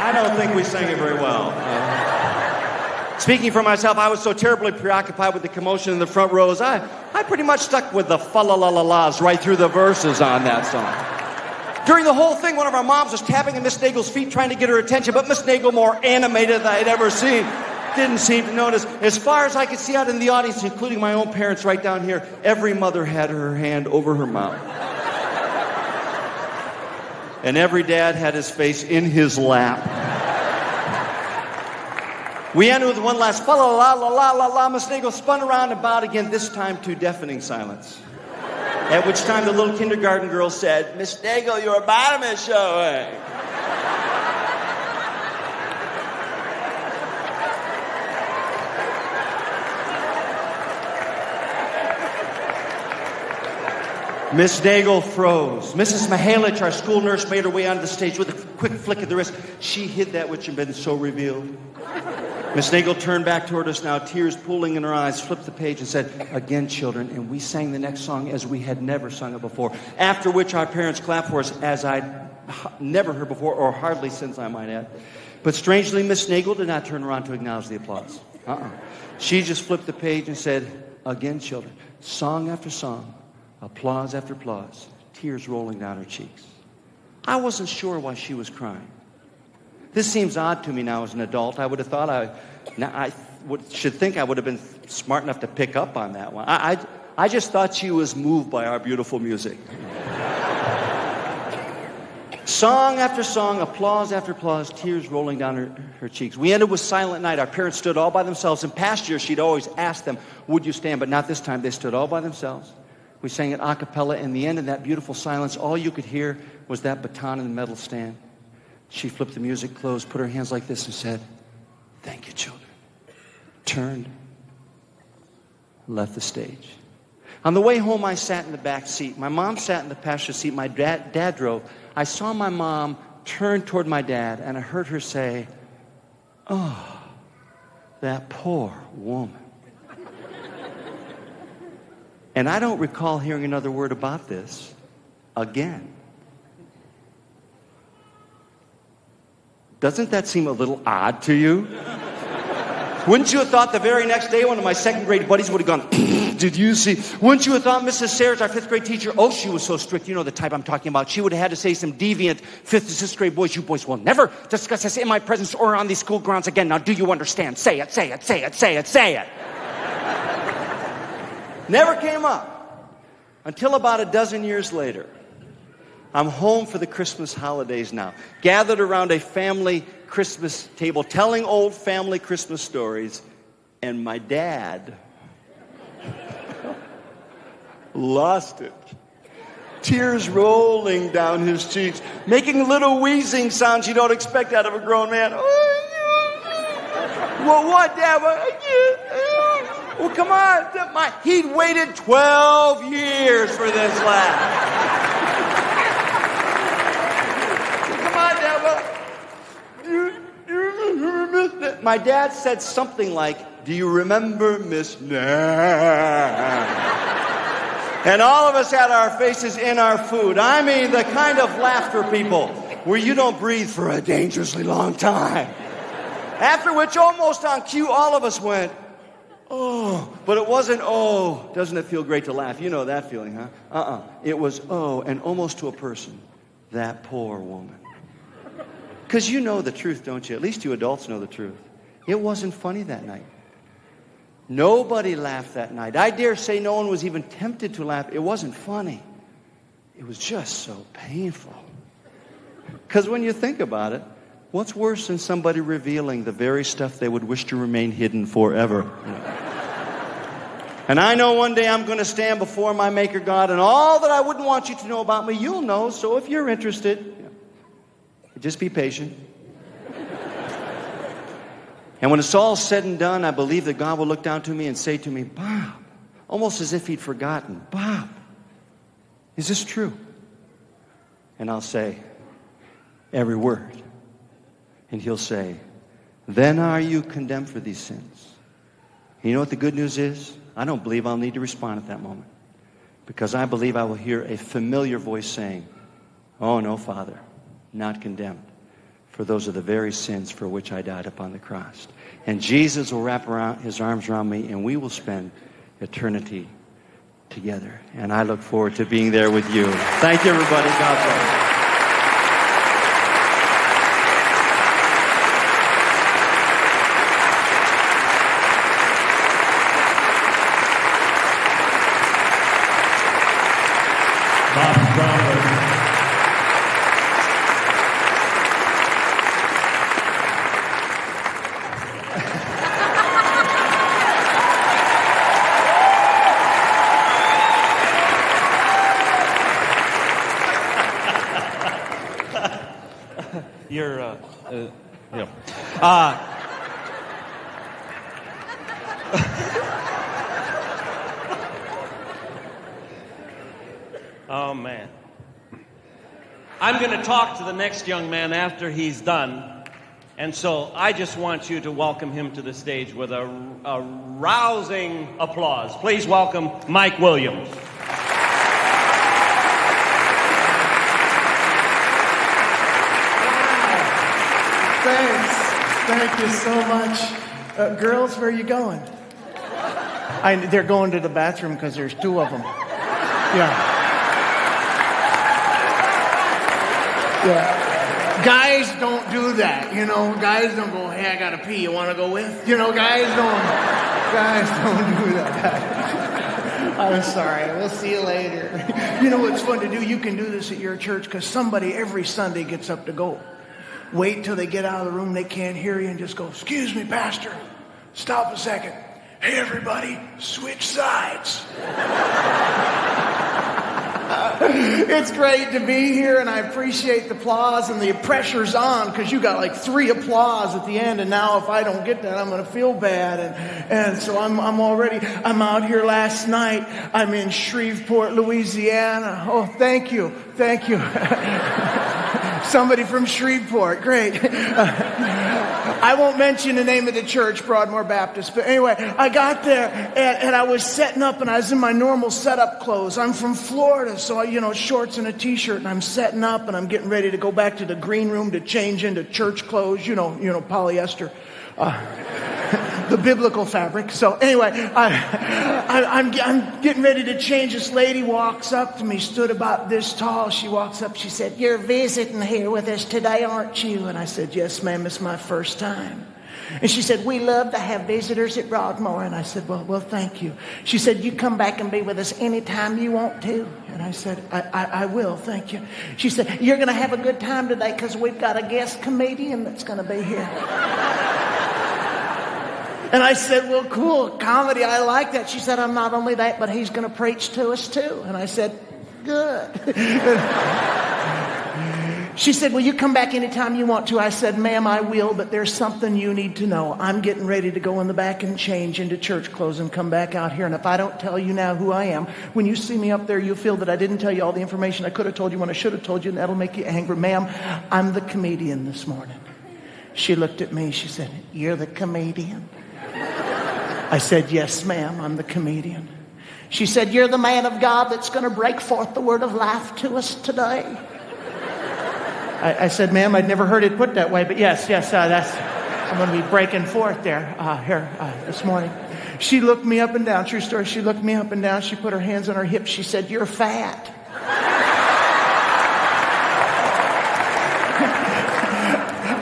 I don't think we sang it very well. Speaking for myself, I was so terribly preoccupied with the commotion in the front rows, I pretty much stuck with the fa-la-la-la-las right through the verses on that song. During the whole thing, one of our moms was tapping at Miss Nagel's feet trying to get her attention, but Miss Nagel, more animated than I'd ever seen, didn't seem to notice. As far as I could see out in the audience, including my own parents right down here, every mother had her hand over her mouth. And every dad had his face in his lap. We ended with one last fa-la-la-la-la-la-la. Miss Nagel spun around and bowed again, this time to deafening silence. At which time the little kindergarten girl said, "Miss Nagel, your bottom is showing." Miss Nagel froze. Mrs. Mihalich, our school nurse, made her way onto the stage with a quick flick of the wrist. She hid that which had been so revealed. Miss Nagel turned back toward us now, tears pooling in her eyes, flipped the page and said, "Again, children," and we sang the next song as we had never sung it before, after which our parents clapped for us as I'd never heard before, or hardly since, I might add. But strangely, Miss Nagel did not turn around to acknowledge the applause. She just flipped the page and said, "Again, children," song after song, applause after applause, tears rolling down her cheeks. I wasn't sure why she was crying. This seems odd to me now as an adult. I would have thought I should think I would have been smart enough to pick up on that one. I just thought she was moved by our beautiful music. Song after song, applause after applause, tears rolling down her cheeks. We ended with Silent Night. Our parents stood all by themselves. In past years, she'd always ask them, would you stand? But not this time. They stood all by themselves. We sang it a cappella. In the end, in that beautiful silence, all you could hear was that baton in the metal stand. She flipped the music closed, put her hands like this and said, thank you, children. Turned, left the stage. On the way home, I sat in the back seat. My mom sat in the passenger seat. My dad drove. I saw my mom turn toward my dad, and I heard her say, oh, that poor woman. And I don't recall hearing another word about this again. Doesn't that seem a little odd to you? Wouldn't you have thought the very next day one of my second grade buddies would have gone, did you see? Wouldn't you have thought Mrs. Sayers, our fifth grade teacher, oh, she was so strict, you know the type I'm talking about. She would have had to say some deviant fifth to sixth grade boys, you boys will never discuss this in my presence or on these school grounds again. Now, do you understand? Say it, say it, say it, say it, say it. Never came up until about a dozen years later. I'm home for the Christmas holidays now, gathered around a family Christmas table, telling old family Christmas stories, and my dad lost it. Tears rolling down his cheeks, making little wheezing sounds you don't expect out of a grown man. Well, what, Dad? Well, come on. He'd waited 12 years for this laugh. My dad said something like, do you remember Miss Nair? And all of us had our faces in our food. I mean, the kind of laughter, people, where you don't breathe for a dangerously long time. After which, almost on cue, all of us went, oh. But it wasn't, oh, doesn't it feel great to laugh? You know that feeling, huh? It was, oh, and almost to a person, that poor woman. Because you know the truth, don't you? At least you adults know the truth. It wasn't funny that night. Nobody laughed that night. I dare say no one was even tempted to laugh. It wasn't funny. It was just so painful. Because when you think about it, what's worse than somebody revealing the very stuff they would wish to remain hidden forever? And I know one day I'm going to stand before my Maker God, and all that I wouldn't want you to know about me, you'll know. So if you're interested, just be patient. And when it's all said and done, I believe that God will look down to me and say to me, Bob, almost as if he'd forgotten, Bob, is this true? And I'll say, every word. And he'll say, then are you condemned for these sins? You know what the good news is? I don't believe I'll need to respond at that moment. Because I believe I will hear a familiar voice saying, oh no, Father, not condemned. For those are the very sins for which I died upon the cross. And Jesus will wrap his arms around me, and we will spend eternity together. And I look forward to being there with you. Thank you, everybody. God bless. Oh, man. I'm going to talk to the next young man after he's done. And so I just want you to welcome him to the stage with a rousing applause. Please welcome Mike Williams. Thanks. Thank you so much. Girls, where are you going? They're going to the bathroom because there's two of them. Yeah. Yeah. Guys don't do that, you know. Guys don't go, hey, I gotta pee. You want to go with? You know, guys don't do that. I'm sorry. We'll see you later. You know what's fun to do? You can do this at your church because somebody every Sunday gets up to go. Wait till they get out of the room, they can't hear you, and just go, "Excuse me, Pastor. Stop a second. Hey, everybody, switch sides." It's great to be here, and I appreciate the applause, and the pressure's on because you got like 3 applause at the end, and now if I don't get that, I'm going to feel bad, and so I'm out here last night. I'm in Shreveport, Louisiana. Oh, thank you. Somebody from Shreveport, great. I won't mention the name of the church, Broadmoor Baptist, but anyway, I got there and I was setting up and I was in my normal setup clothes. I'm from Florida, so shorts and a t-shirt, and I'm setting up and I'm getting ready to go back to the green room to change into church clothes, polyester. The biblical fabric. So anyway, I'm getting ready to change. This lady walks up to me, stood about this tall. She walks up, she said, "You're visiting here with us today, aren't you?" And I said, "Yes, ma'am, it's my first time." And she said, "We love to have visitors at Broadmoor." And I said, well, thank you. She said, "You come back and be with us anytime you want to." And I said, I will, thank you. She said, "You're going to have a good time today because we've got a guest comedian that's going to be here." And I said, "Well, cool, comedy, I like that." She said, "I'm not only that, but he's going to preach to us too." And I said, "Good." She said, "Will you come back anytime you want to?" I said, "Ma'am, I will, but there's something you need to know. I'm getting ready to go in the back and change into church clothes and come back out here. And if I don't tell you now who I am, when you see me up there, you'll feel that I didn't tell you all the information I could have told you when I should have told you, and that'll make you angry. Ma'am, I'm the comedian this morning." She looked at me. She said, "You're the comedian?" I said, "Yes, ma'am, I'm the comedian." She said, "You're the man of God that's going to break forth the word of life to us today?" I said, "Ma'am, I'd never heard it put that way, but yes, I'm going to be breaking forth there here this morning." She looked me up and down. True story. She looked me up and down. She put her hands on her hips. She said, "You're fat."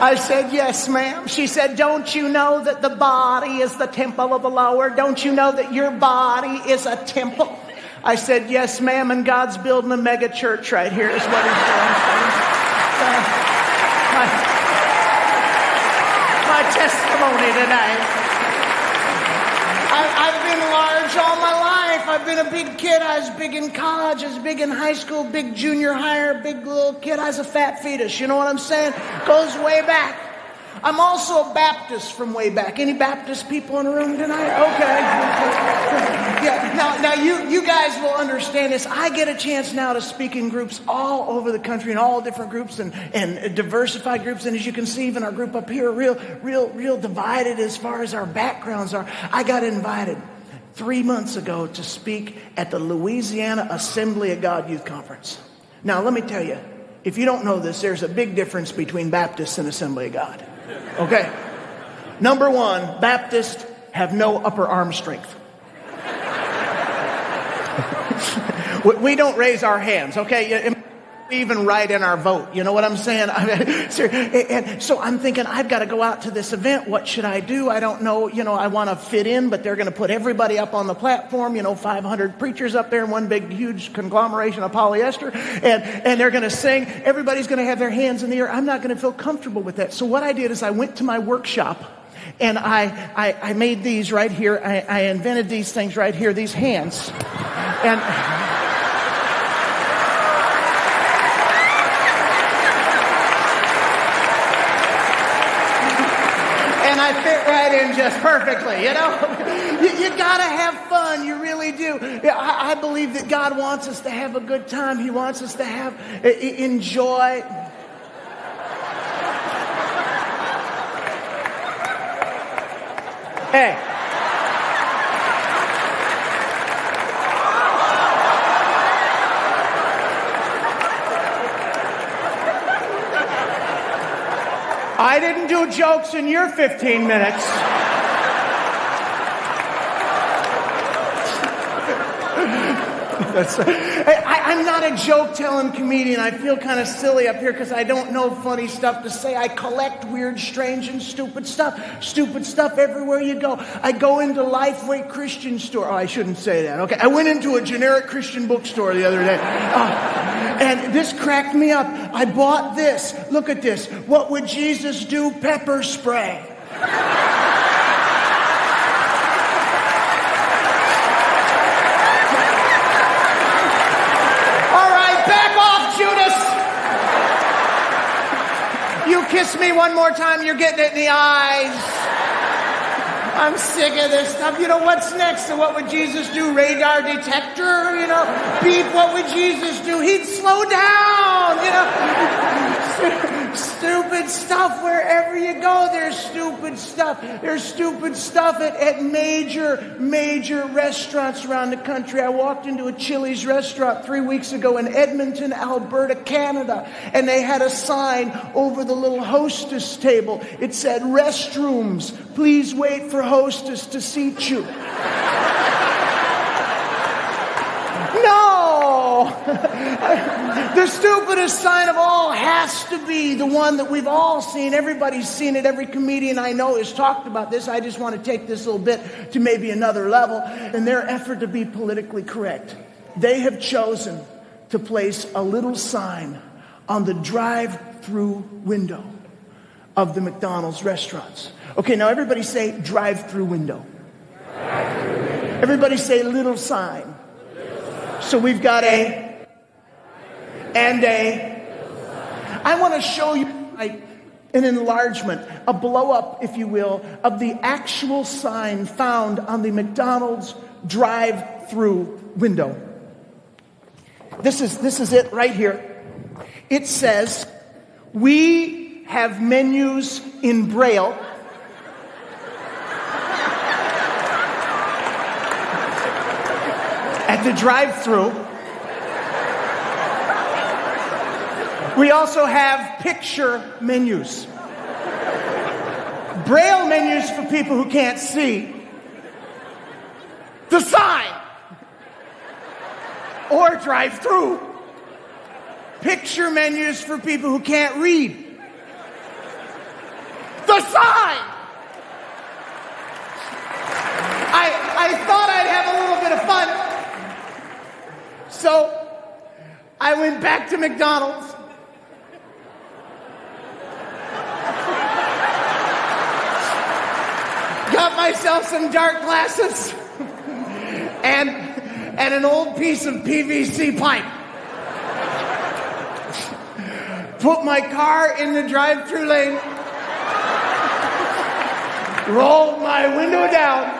I said, "Yes, ma'am." She said, "Don't you know that the body is the temple of the Lord? Don't you know that your body is a temple?" I said, "Yes, ma'am, and God's building a mega church right here is what he's doing." My testimony tonight. I've been large all my life. I've been a big kid. I was big in college. I was big in high school, big junior higher, big little kid. I was a fat fetus. You know what I'm saying? Goes way back. I'm also a Baptist from way back. Any Baptist people in the room tonight? Okay. Yeah. Now you guys will understand this. I get a chance now to speak in groups all over the country, in all different groups and diversified groups. And as you can see, even our group up here, real divided as far as our backgrounds are. I got invited 3 months ago to speak at the Louisiana Assembly of God Youth Conference. Now, let me tell you, if you don't know this, there's a big difference between Baptists and Assembly of God. Okay? Number one, Baptists have no upper arm strength. We don't raise our hands, okay? Even write in our vote. You know what I'm saying? And so I'm thinking, I've got to go out to this event. What should I do? I don't know. I want to fit in, but they're going to put everybody up on the platform, 500 preachers up there in one big, huge conglomeration of polyester. And they're going to sing. Everybody's going to have their hands in the air. I'm not going to feel comfortable with that. So what I did is I went to my workshop and I made these right here. I invented these things right here, these hands. And I fit right in just perfectly, You gotta have fun, you really do. I believe that God wants us to have a good time. He wants us to enjoy. Hey. I didn't do jokes in your 15 minutes. I'm not a joke-telling comedian. I feel kind of silly up here because I don't know funny stuff to say. I collect weird, strange, and stupid stuff. Stupid stuff everywhere you go. I go into Lifeway Christian store. Oh, I shouldn't say that. Okay, I went into a generic Christian bookstore the other day. And this cracked me up. I bought this. Look at this. What would Jesus do? Pepper spray. You kiss me one more time, you're getting it in the eyes. I'm sick of this stuff. You know, what's next? So what would Jesus do? Radar detector? You know, beep, what would Jesus do? He'd slow down, you know. Stupid stuff wherever you go. There's stupid stuff. There's stupid stuff at major restaurants around the country. I walked into a Chili's restaurant 3 weeks ago in Edmonton, Alberta, Canada, and they had a sign over the little hostess table. It said, "Restrooms, please wait for hostess to seat you." No! The stupidest sign of all has to be the one that we've all seen. Everybody's seen it. Every comedian I know has talked about this. I just want to take this little bit to maybe another level. In their effort to be politically correct, they have chosen to place a little sign on the drive-through window of the McDonald's restaurants. Okay, now everybody say drive-through window. Drive-through window. Everybody say little sign. So we've got a and a. I want to show you an enlargement, a blow-up, if you will, of the actual sign found on the McDonald's drive-through window. This is it right here. It says, "We have menus in Braille." At the drive-thru. We also have picture menus. Braille menus for people who can't see. The sign. Or drive-thru. Picture menus for people who can't read. The sign. I thought I'd have a little bit of fun. So, I went back to McDonald's. Got myself some dark glasses and an old piece of PVC pipe. Put my car in the drive-thru lane. Rolled my window down.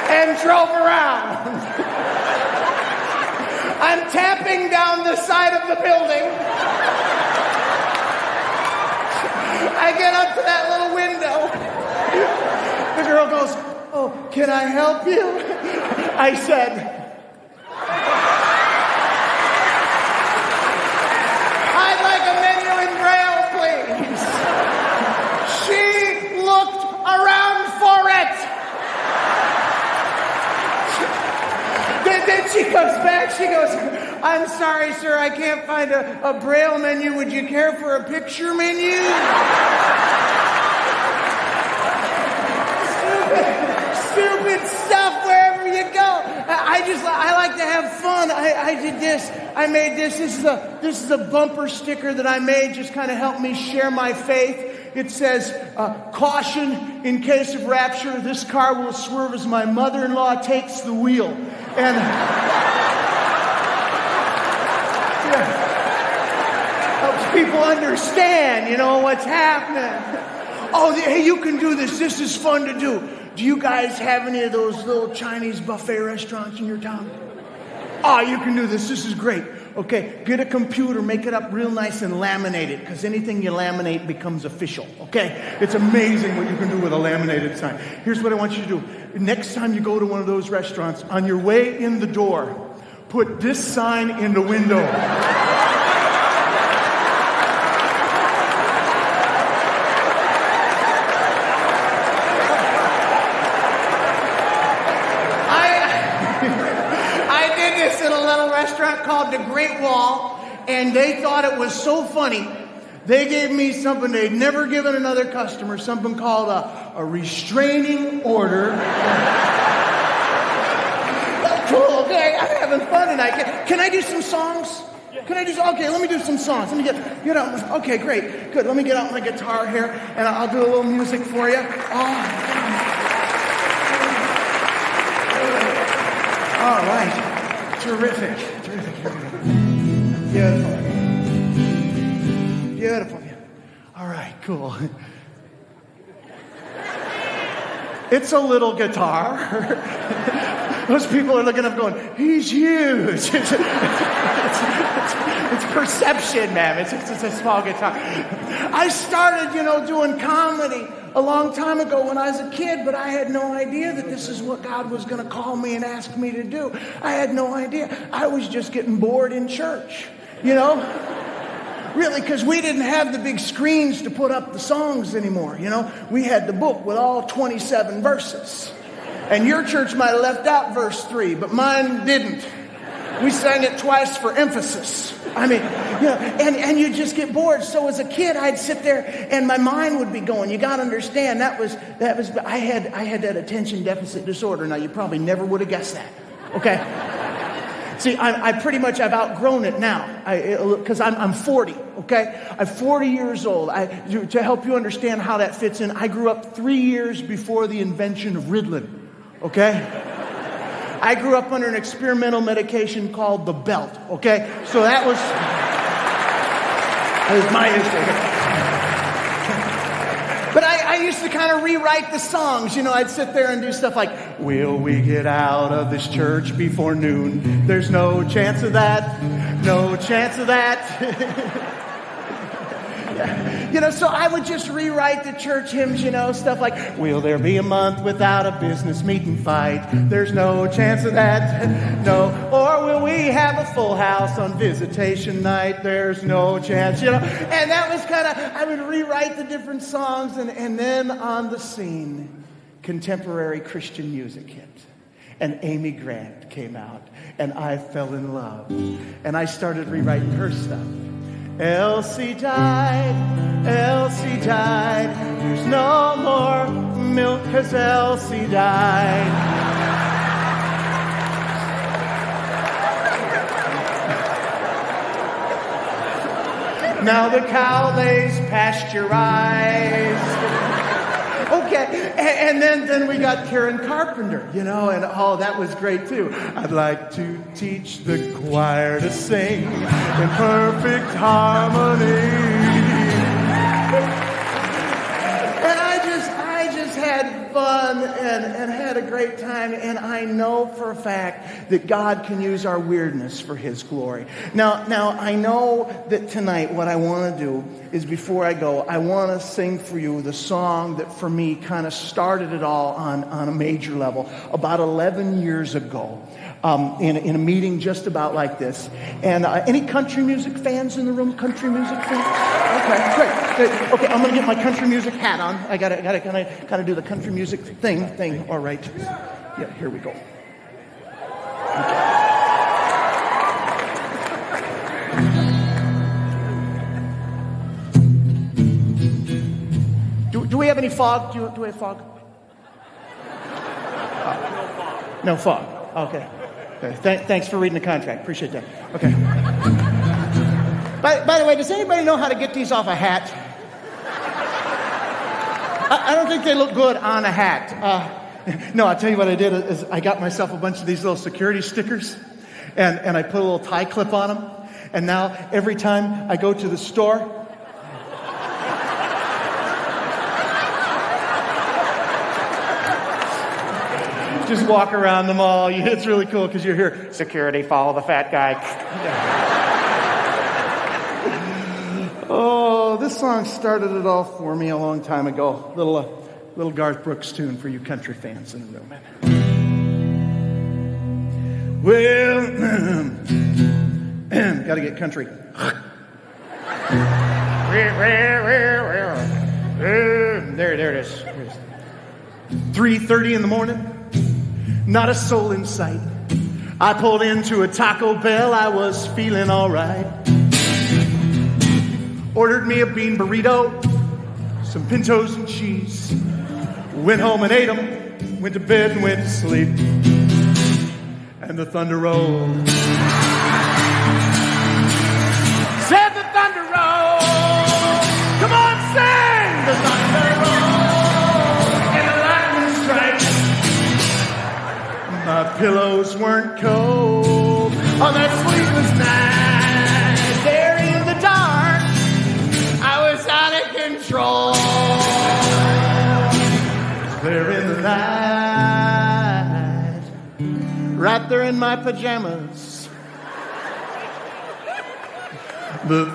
And drove around. I'm tapping down the side of the building. I get up to that little window. The girl goes, "Oh, can I help you?" I said, "I'd like a menu in Braille, please." She looked around for it. Then she comes back, she goes, "I'm sorry, sir, I can't find a Braille menu. Would you care for a picture menu?" Stupid stuff wherever you go. I like to have fun. I did this. I made this. This is a bumper sticker that I made. Just kind of help me share my faith. It says, "Caution, in case of rapture, this car will swerve as my mother-in-law takes the wheel." And helps people understand, you know, what's happening. "Oh, hey, you can do this. This is fun to do. Do you guys have any of those little Chinese buffet restaurants in your town? Oh, you can do this. This is great. Okay, get a computer, make it up real nice and laminate it, because anything you laminate becomes official, okay? It's amazing what you can do with a laminated sign. Here's what I want you to do. Next time you go to one of those restaurants, on your way in the door, put this sign in the window. called The Great Wall, and they thought it was so funny. They gave me something they'd never given another customer, something called a restraining order. Cool, okay, I'm having fun tonight. Can I do some songs? Okay, let me do some songs. Let me get out. Okay, great, good. Let me get out my guitar here, and I'll do a little music for you. All right, terrific. Here we go. Beautiful. All right, cool. It's a little guitar. Those people are looking up going, he's huge. It's perception, man. It's a small guitar. I started, doing comedy a long time ago when I was a kid, but I had no idea that this is what God was going to call me and ask me to do. I had no idea. I was just getting bored in church, Really, because we didn't have the big screens to put up the songs anymore, We had the book with all 27 verses. And your church might have left out verse 3, but mine didn't. We sang it twice for emphasis. I mean, and you just get bored. So as a kid, I'd sit there and my mind would be going. You got to understand that was I had that attention deficit disorder. Now you probably never would have guessed that. Okay. See, I've outgrown it now, because I'm 40, okay? I'm 40 years old. To help you understand how that fits in, I grew up 3 years before the invention of Ritalin, okay? I grew up under an experimental medication called the belt, okay? So that was my history. But I used to kind of rewrite the songs. I'd sit there and do stuff like, will we get out of this church before noon? There's no chance of that. No chance of that. So I would just rewrite the church hymns, stuff like, will there be a month without a business meeting fight? There's no chance of that. No. Or will we have a full house on visitation night? There's no chance, And that was I would rewrite the different songs, and then on the scene, contemporary Christian music hit. And Amy Grant came out, and I fell in love. And I started rewriting her stuff. Elsie died, there's no more milk 'cause Elsie died. Now the cow lays pasteurized. Okay, and then we got Karen Carpenter, and that was great too. I'd like to teach the choir to sing in perfect harmony. And I just had fun and had a great time, and I know for a fact that God can use our weirdness for His glory. Now I know that tonight what I want to do is, before I go, I want to sing for you the song that for me kind of started it all on a major level about 11 years ago. In a meeting just about like this. And any country music fans in the room? Country music fans? Okay, great. Okay, I'm going to get my country music hat on. I got to kind of do the country music thing. All right. Yeah, here we go. Do we have any fog? Do we have fog? No fog. Okay. Thanks for reading the contract. Appreciate that. Okay. By the way, does anybody know how to get these off a hat? I don't think they look good on a hat. No, I'll tell you what I did is I got myself a bunch of these little security stickers, and I put a little tie clip on them. And now every time I go to the store, just walk around the mall. It's really cool because you're here. Security, follow the fat guy. Oh, this song started it all for me a long time ago. Little Garth Brooks tune for you country fans in the room. Well, gotta get country. There it is. 3:30 in the morning. Not a soul in sight. I pulled into a Taco Bell, I was feeling alright. Ordered me a bean burrito, some pintos and cheese. Went home and ate them, went to bed and went to sleep. And the thunder rolled. Said the thunder rolled. Come on, sing! The thunder rolled. And the lightning strikes. My pillows weren't cold on that sleepless night. There in the dark, I was out of control. There in the night, right there in my pajamas. You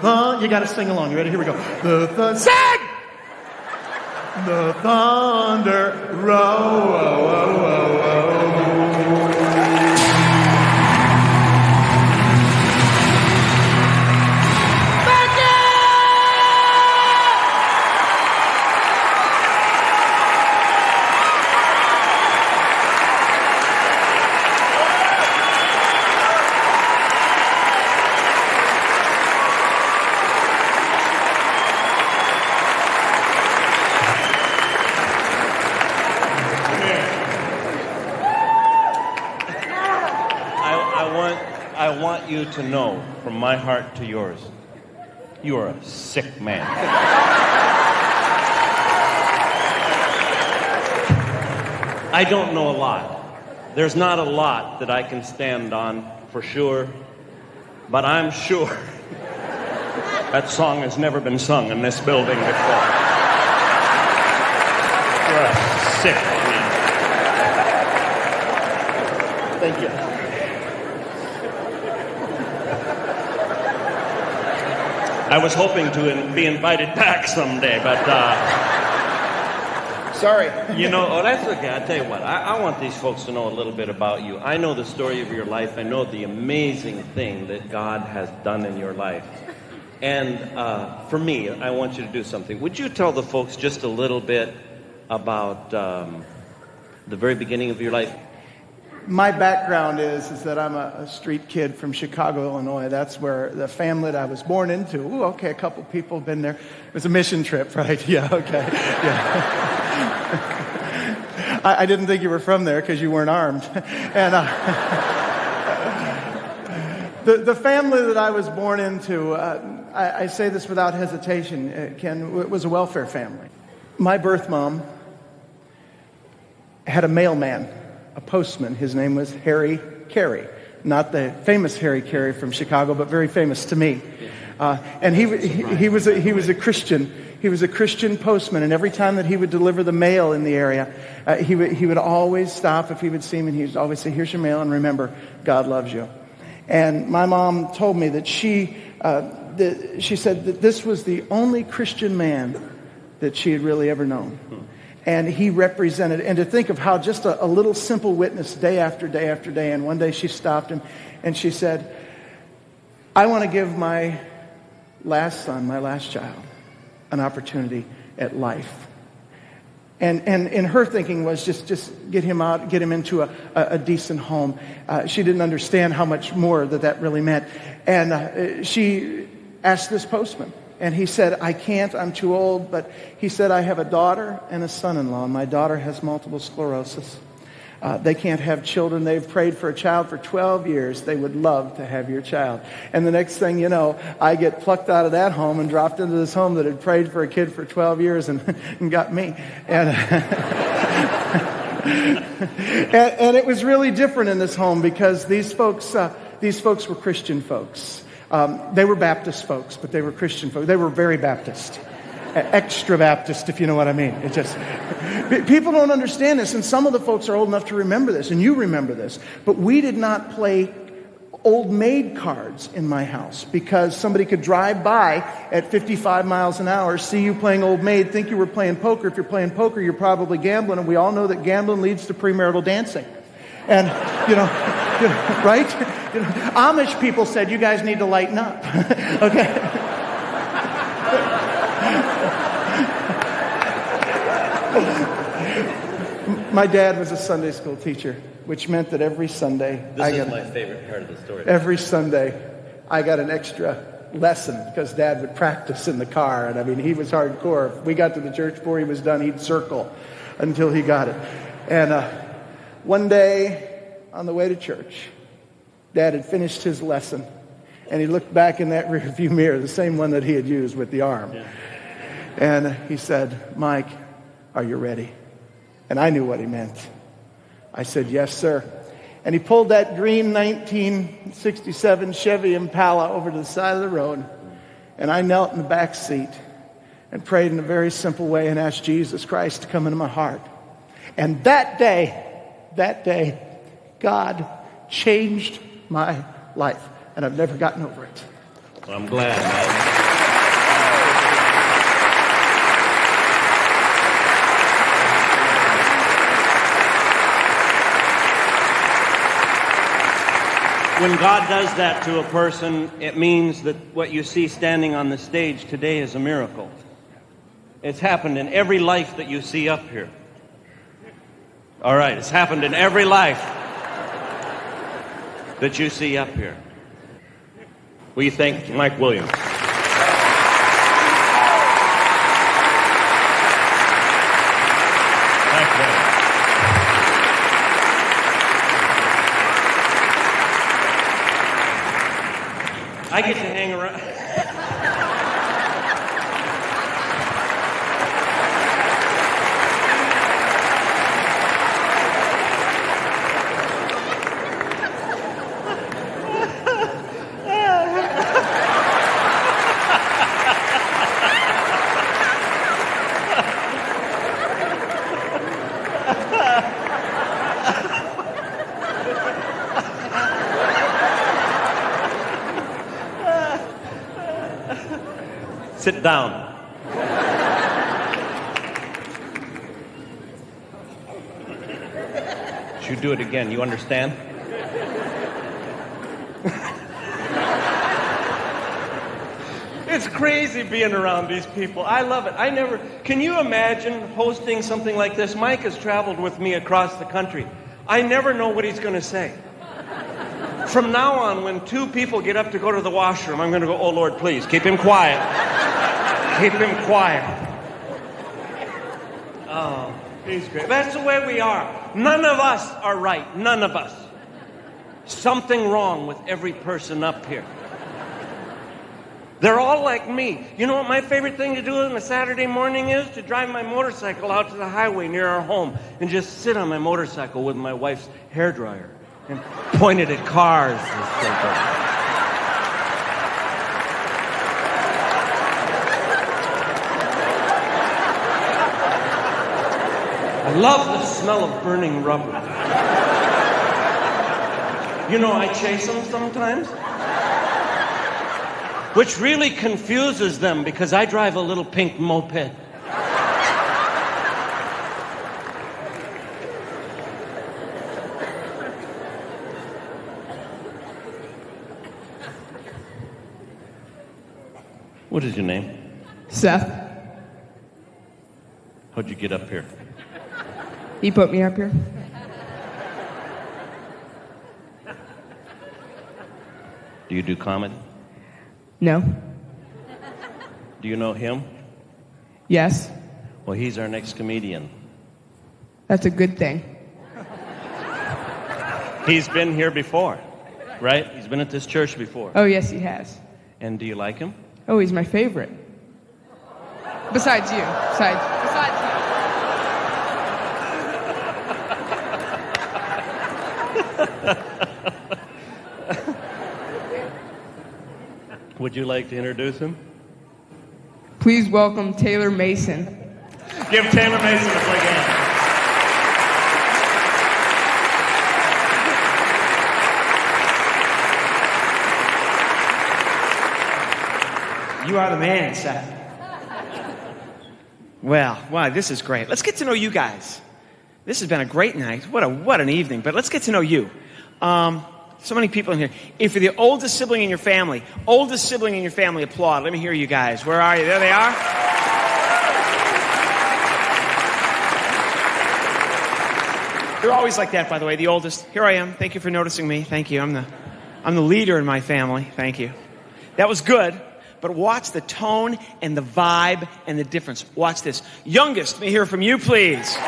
got to sing along. You ready? Here we go. Sing! The thunder roll. I want you to know, from my heart to yours, you are a sick man. I don't know a lot. There's not a lot that I can stand on for sure, but I'm sure that song has never been sung in this building before. You're a sick man. Thank you. I was hoping to be invited back someday, but sorry. You know, that's okay. I'll tell you what. I want these folks to know a little bit about you. I know the story of your life. I know the amazing thing that God has done in your life. And for me, I want you to do something. Would you tell the folks just a little bit about the very beginning of your life? My background is that I'm a street kid from Chicago, Illinois. That's where the family that I was born into. Ooh, okay, a couple people have been there. It was a mission trip, right? Yeah, okay. Yeah. I didn't think you were from there because you weren't armed. And the family that I was born into, I say this without hesitation, Ken, it was a welfare family. My birth mom had a mailman, a postman. His name was Harry Carey. Not the famous Harry Carey from Chicago, but very famous to me. And he was a Christian. He was a Christian postman, and every time that he would deliver the mail in the area, he would always stop if he would see me, and he would always say, "Here's your mail, and remember, God loves you." And my mom told me that she said that this was the only Christian man that she had really ever known. And he represented, and to think of how just a little simple witness day after day after day, and one day she stopped him and she said, "I want to give my last son, my last child, an opportunity at life." And her thinking was just get him out, get him into a decent home. She didn't understand how much more that really meant. And she asked this postman. And he said, "I can't, I'm too old." But he said, "I have a daughter and a son-in-law. And my daughter has multiple sclerosis. They can't have children. They've prayed for a child for 12 years. They would love to have your child." And the next thing you know, I get plucked out of that home and dropped into this home that had prayed for a kid for 12 years and got me. And, and it was really different in this home because these folks were Christian folks. They were Baptist folks, but they were Christian folks. They were very Baptist. Extra Baptist, if you know what I mean. It just people don't understand this, and some of the folks are old enough to remember this, and you remember this. But we did not play old maid cards in my house because somebody could drive by at 55 miles an hour, see you playing old maid, think you were playing poker. If you're playing poker, you're probably gambling, and we all know that gambling leads to premarital dancing. And right? Amish people said, "You guys need to lighten up." Okay. My dad was a Sunday school teacher, which meant that every Sunday... This is my favorite part of the story. Every Sunday, I got an extra lesson because Dad would practice in the car. And I mean, he was hardcore. If we got to the church before he was done, he'd circle until he got it. And one day, on the way to church, Dad had finished his lesson. And he looked back in that rearview mirror, the same one that he had used with the arm. Yeah. And he said, "Mike, are you ready?" And I knew what he meant. I said, "Yes, sir." And he pulled that green 1967 Chevy Impala over to the side of the road. And I knelt in the back seat and prayed in a very simple way and asked Jesus Christ to come into my heart. And that day, God changed my life. And I've never gotten over it. Well, I'm glad, man. When God does that to a person, it means that what you see standing on the stage today is a miracle. It's happened in every life that you see up here. All right, it's happened in every life that you see up here. Will you thank Mike Williams? Thanks, man. I get to hang around. Sit down. Should do it again. You understand? It's crazy being around these people. I love it. Can you imagine hosting something like this? Mike has traveled with me across the country. I never know what he's going to say. From now on, when two people get up to go to the washroom, I'm going to go, "Oh, Lord, please, keep him quiet. Keep him quiet." Oh, he's great. That's the way we are. None of us are right. None of us. Something wrong with every person up here. They're all like me. You know what my favorite thing to do on a Saturday morning is? To drive my motorcycle out to the highway near our home and just sit on my motorcycle with my wife's hairdryer and point it at cars and stuff. I love the smell of burning rubber. You know, I chase them sometimes, which really confuses them because I drive a little pink moped. What is your name? Seth. How'd you get up here? He put me up here. Do you do comedy? No. Do you know him? Yes. Well, he's our next comedian. That's a good thing. He's been here before, right? He's been at this church before. Oh, yes, he has. And do you like him? Oh, he's my favorite. Besides you. Besides you. Would you like to introduce him? Please welcome Taylor Mason. Give Taylor Mason a big hand. You are the man, Seth. Well, wow, this is great. Let's get to know you guys. This has been a great night. What an evening. But let's get to know you. So many people in here. If you're the oldest sibling in your family, applaud. Let me hear you guys. Where are you? There they are. They're always like that, by the way, the oldest. Here I am. Thank you for noticing me. Thank you. I'm the leader in my family. Thank you. That was good, but watch the tone and the vibe and the difference. Watch this. Youngest, may I hear from you, please.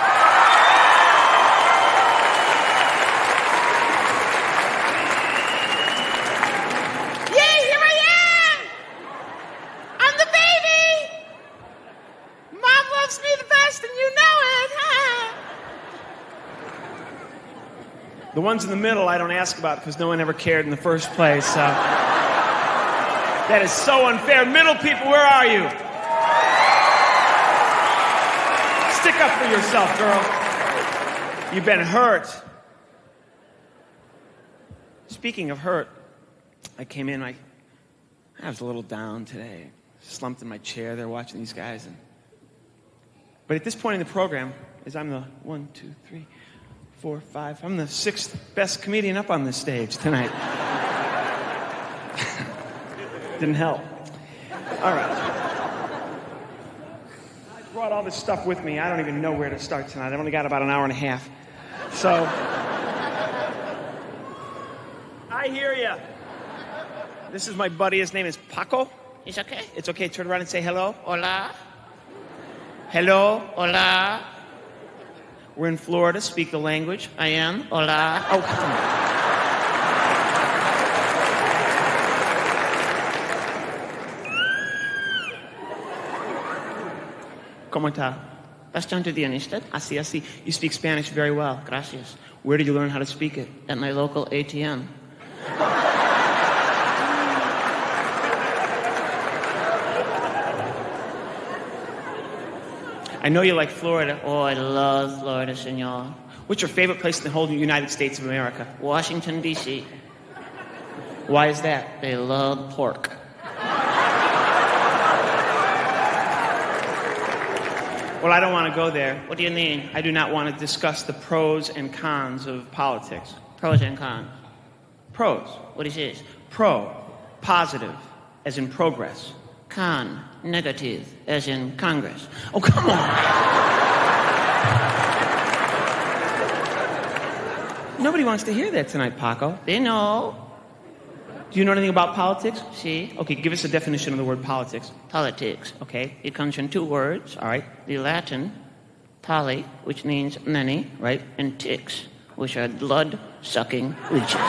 The ones in the middle I don't ask about because no one ever cared in the first place. That is so unfair. Middle people, where are you? Stick up for yourself, girl. You've been hurt. Speaking of hurt, I came in, I was a little down today. Slumped in my chair there watching these guys. But at this point in the program, as I'm the 1, 2, 3, 4, 5. I'm the 6th best comedian up on this stage tonight. Didn't help. All right. I brought all this stuff with me. I don't even know where to start tonight. I've only got about an hour and a half. So, I hear you. This is my buddy. His name is Paco. It's okay. It's okay. Turn around and say hello. Hola. Hello. Hola. We're in Florida. Speak the language. I am. Hola. Oh, come on. ¿Cómo está? Bastante bien, ¿usted? Así, así. You speak Spanish very well. Gracias. Where did you learn how to speak it? At my local ATM. I know you like Florida. Oh, I love Florida, senor. What's your favorite place in the whole United States of America? Washington, D.C. Why is that? They love pork. Well, I don't want to go there. What do you mean? I do not want to discuss the pros and cons of politics. Pros and cons. Pros. What is this? Pro, positive, as in progress. Con, negative, as in Congress. Oh, come on. Nobody wants to hear that tonight, Paco. They know. Do you know anything about politics? See? Okay, give us a definition of the word politics. Politics. Okay, it comes from 2 words. All right. The Latin, poly, which means many, right? And ticks, which are blood-sucking leeches.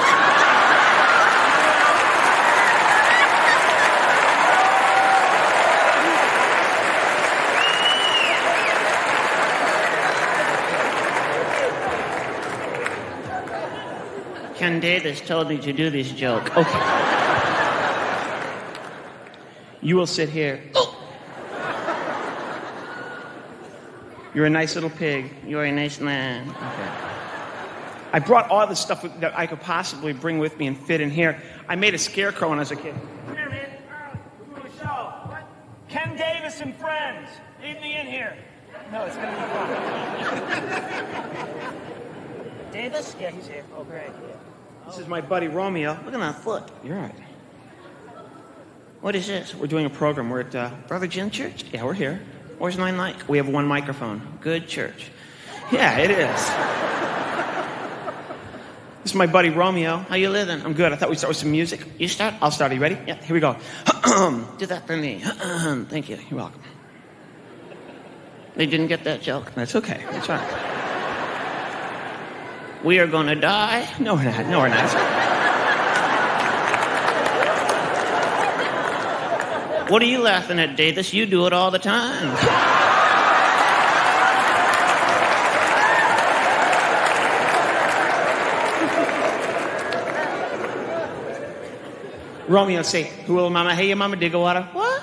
Ken Davis told me to do this joke. Okay. You will sit here. Oh. You're a nice little pig. You're a nice man. Okay. I brought all the stuff that I could possibly bring with me and fit in here. I made a scarecrow when I was a kid. Come here, man. We're doing a show. What? Ken Davis and friends. Leave me in here. No, it's going to be fun. Davis? Yeah, he's here. Oh, great. This is my buddy Romeo. Look at my foot. You're right. What is this? We're doing a program. We're at Brother Jim Church. Yeah, we're here. Where's my mic? We have 1 microphone. Good church. Yeah, it is. This is my buddy Romeo. How you living? I'm good. I thought we'd start with some music. You start? I'll start. Are you ready? Yeah, here we go. Do that for me. Thank you. You're welcome. They didn't get that joke. That's okay. That's all right. We are going to die. No, we're not. No, we're not. What are you laughing at, Davis? You do it all the time. Romeo, say, who will mama, hey, your mama, dig a water? What?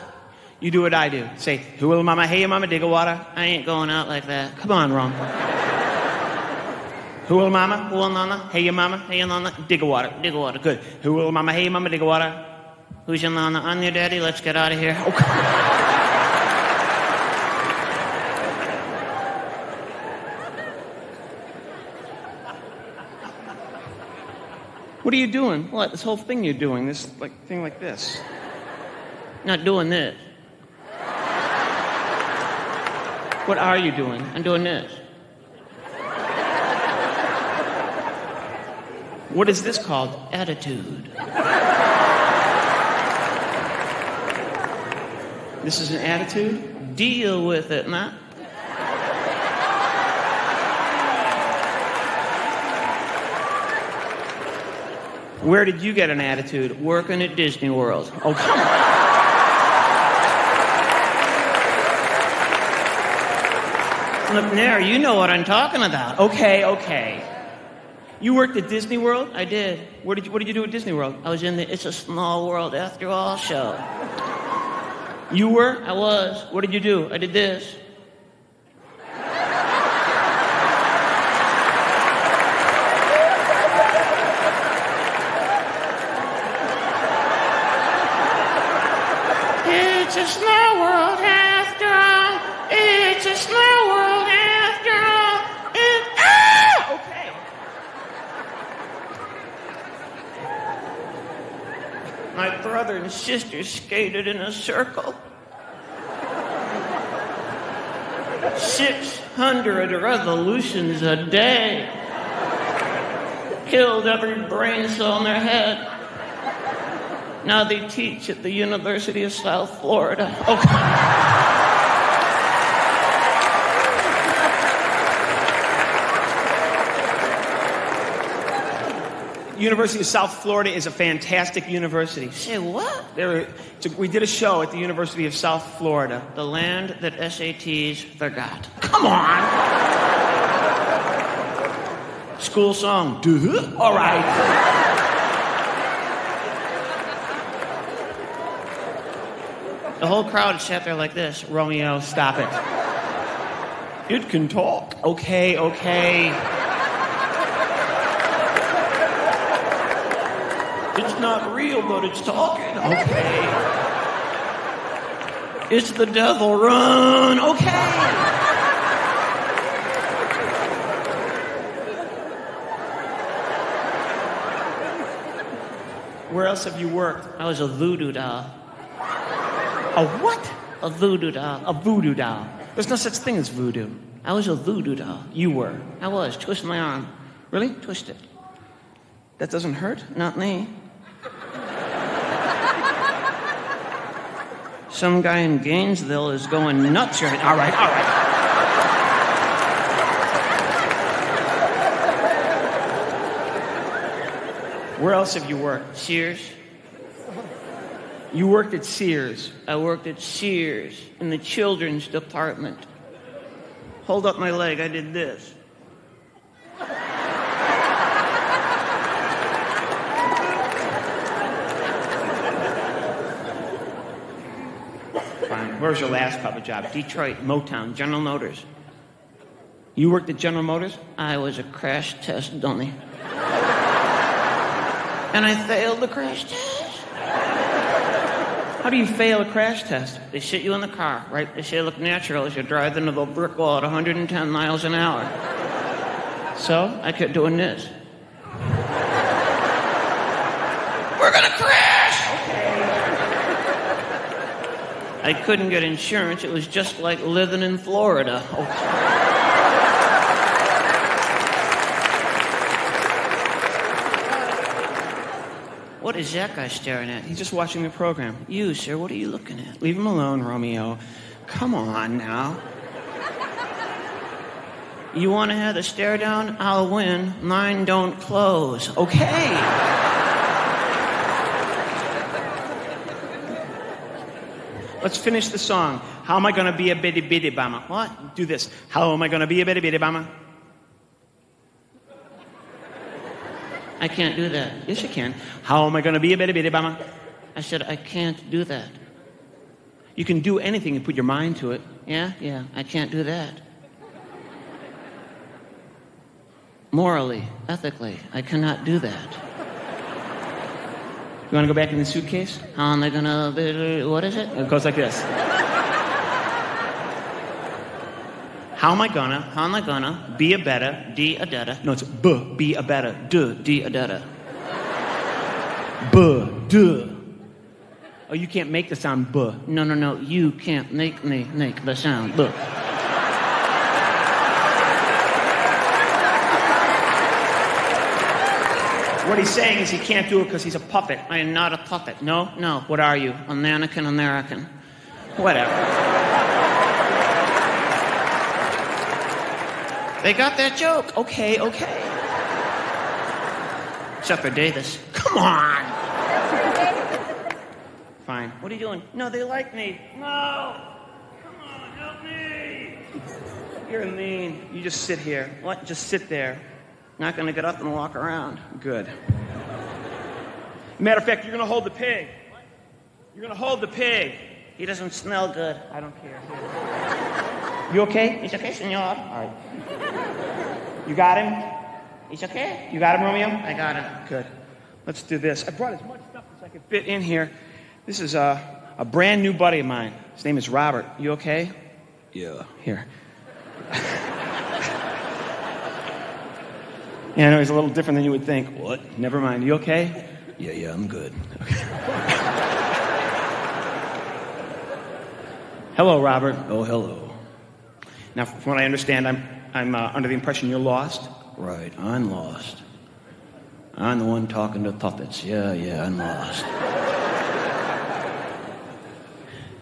You do what I do. Say, who will mama, hey, your mama, dig a water? I ain't going out like that. Come on, Romeo. Who will mama? Who will nana? Hey, your mama. Hey, your nana. Dig a water. Dig a water. Good. Who will mama? Hey, your mama. Dig a water. Who's your nana? I'm your daddy. Let's get out of here. Oh, come on. What are you doing? What? This whole thing you're doing. This thing like this. Not doing this. What are you doing? I'm doing this. What is this called? Attitude. This is an attitude? Deal with it, man. Where did you get an attitude? Working at Disney World. Oh, come on. McNair, you know what I'm talking about. Okay. You worked at Disney World? I did. What did you do at Disney World? I was in the It's a Small World After All show. You were? I was. What did you do? I did this. It's a small world after all. It's a small world after all. Okay. My brother and sister skated in a circle. 600 revolutions a day. Killed every brain cell in their head. Now they teach at the University of South Florida. University of South Florida is a fantastic university. Say what? We did a show at the University of South Florida, the land that SATs forgot. Come on! School song. Duh. All right. The whole crowd sat there like this. Romeo, stop it. It can talk. Okay. It's not real, but it's talking. Okay. It's the devil. Run. Okay. Where else have you worked? I was a voodoo doll. A what? A voodoo doll. A voodoo doll. There's no such thing as voodoo. I was a voodoo doll. You were. I was. Twist my arm. Really? Twist it. That doesn't hurt? Not me. Some guy in Gainesville is going nuts right. All right. Where else have you worked? Sears? You worked at Sears. I worked at Sears in the children's department. Hold up my leg. I did this. Fine. Where's your last public job? Detroit, Motown, General Motors. You worked at General Motors? I was a crash test dummy. And I failed the crash test. How do you fail a crash test? They sit you in the car, right? They say look natural as you drive into the brick wall at 110 miles an hour. So I kept doing this. We're gonna crash! Okay. I couldn't get insurance. It was just like living in Florida. Okay. What is that guy staring at? He's just watching the program. You, sir, what are you looking at? Leave him alone, Romeo. Come on now. You want to have the stare down? I'll win. Mine don't close. Okay. Let's finish the song. How am I going to be a bitty bitty bama? What? Do this. How am I going to be a bitty bitty bama? I can't do that. Yes, you can. How am I going to be a bitty bitty bama? I said, I can't do that. You can do anything and put your mind to it. Yeah, I can't do that. Morally, ethically, I cannot do that. You want to go back in the suitcase? How am I going to... What is it? It goes like this. How am I gonna be a better, D-a-detta. No, it's be a better, D-a-detta. Duh. Oh, you can't make the sound buh. No, you can't make me make the sound buh. What he's saying is he can't do it because he's a puppet. I am not a puppet. No. What are you? A mannequin American. Whatever. They got that joke. Okay. Except for Davis. Come on. Fine. What are you doing? No, they like me. No. Come on, help me. You're mean. You just sit here. What? Just sit there. Not going to get up and walk around. Good. Matter of fact, you're going to hold the pig. You're going to hold the pig. He doesn't smell good. I don't care. You okay? He's okay, senor. All right. You got him? He's okay? You got him, Romeo? I got him. Good. Let's do this. I brought as much stuff as I could fit in here. This is a brand new buddy of mine. His name is Robert. You okay? Yeah. Here. Yeah, I know he's a little different than you would think. What? Never mind. You okay? Yeah, I'm good. Okay. Hello, Robert. Oh, hello. Now, from what I understand, I'm under the impression you're lost. Right, I'm lost. I'm the one talking to puppets. Yeah, I'm lost.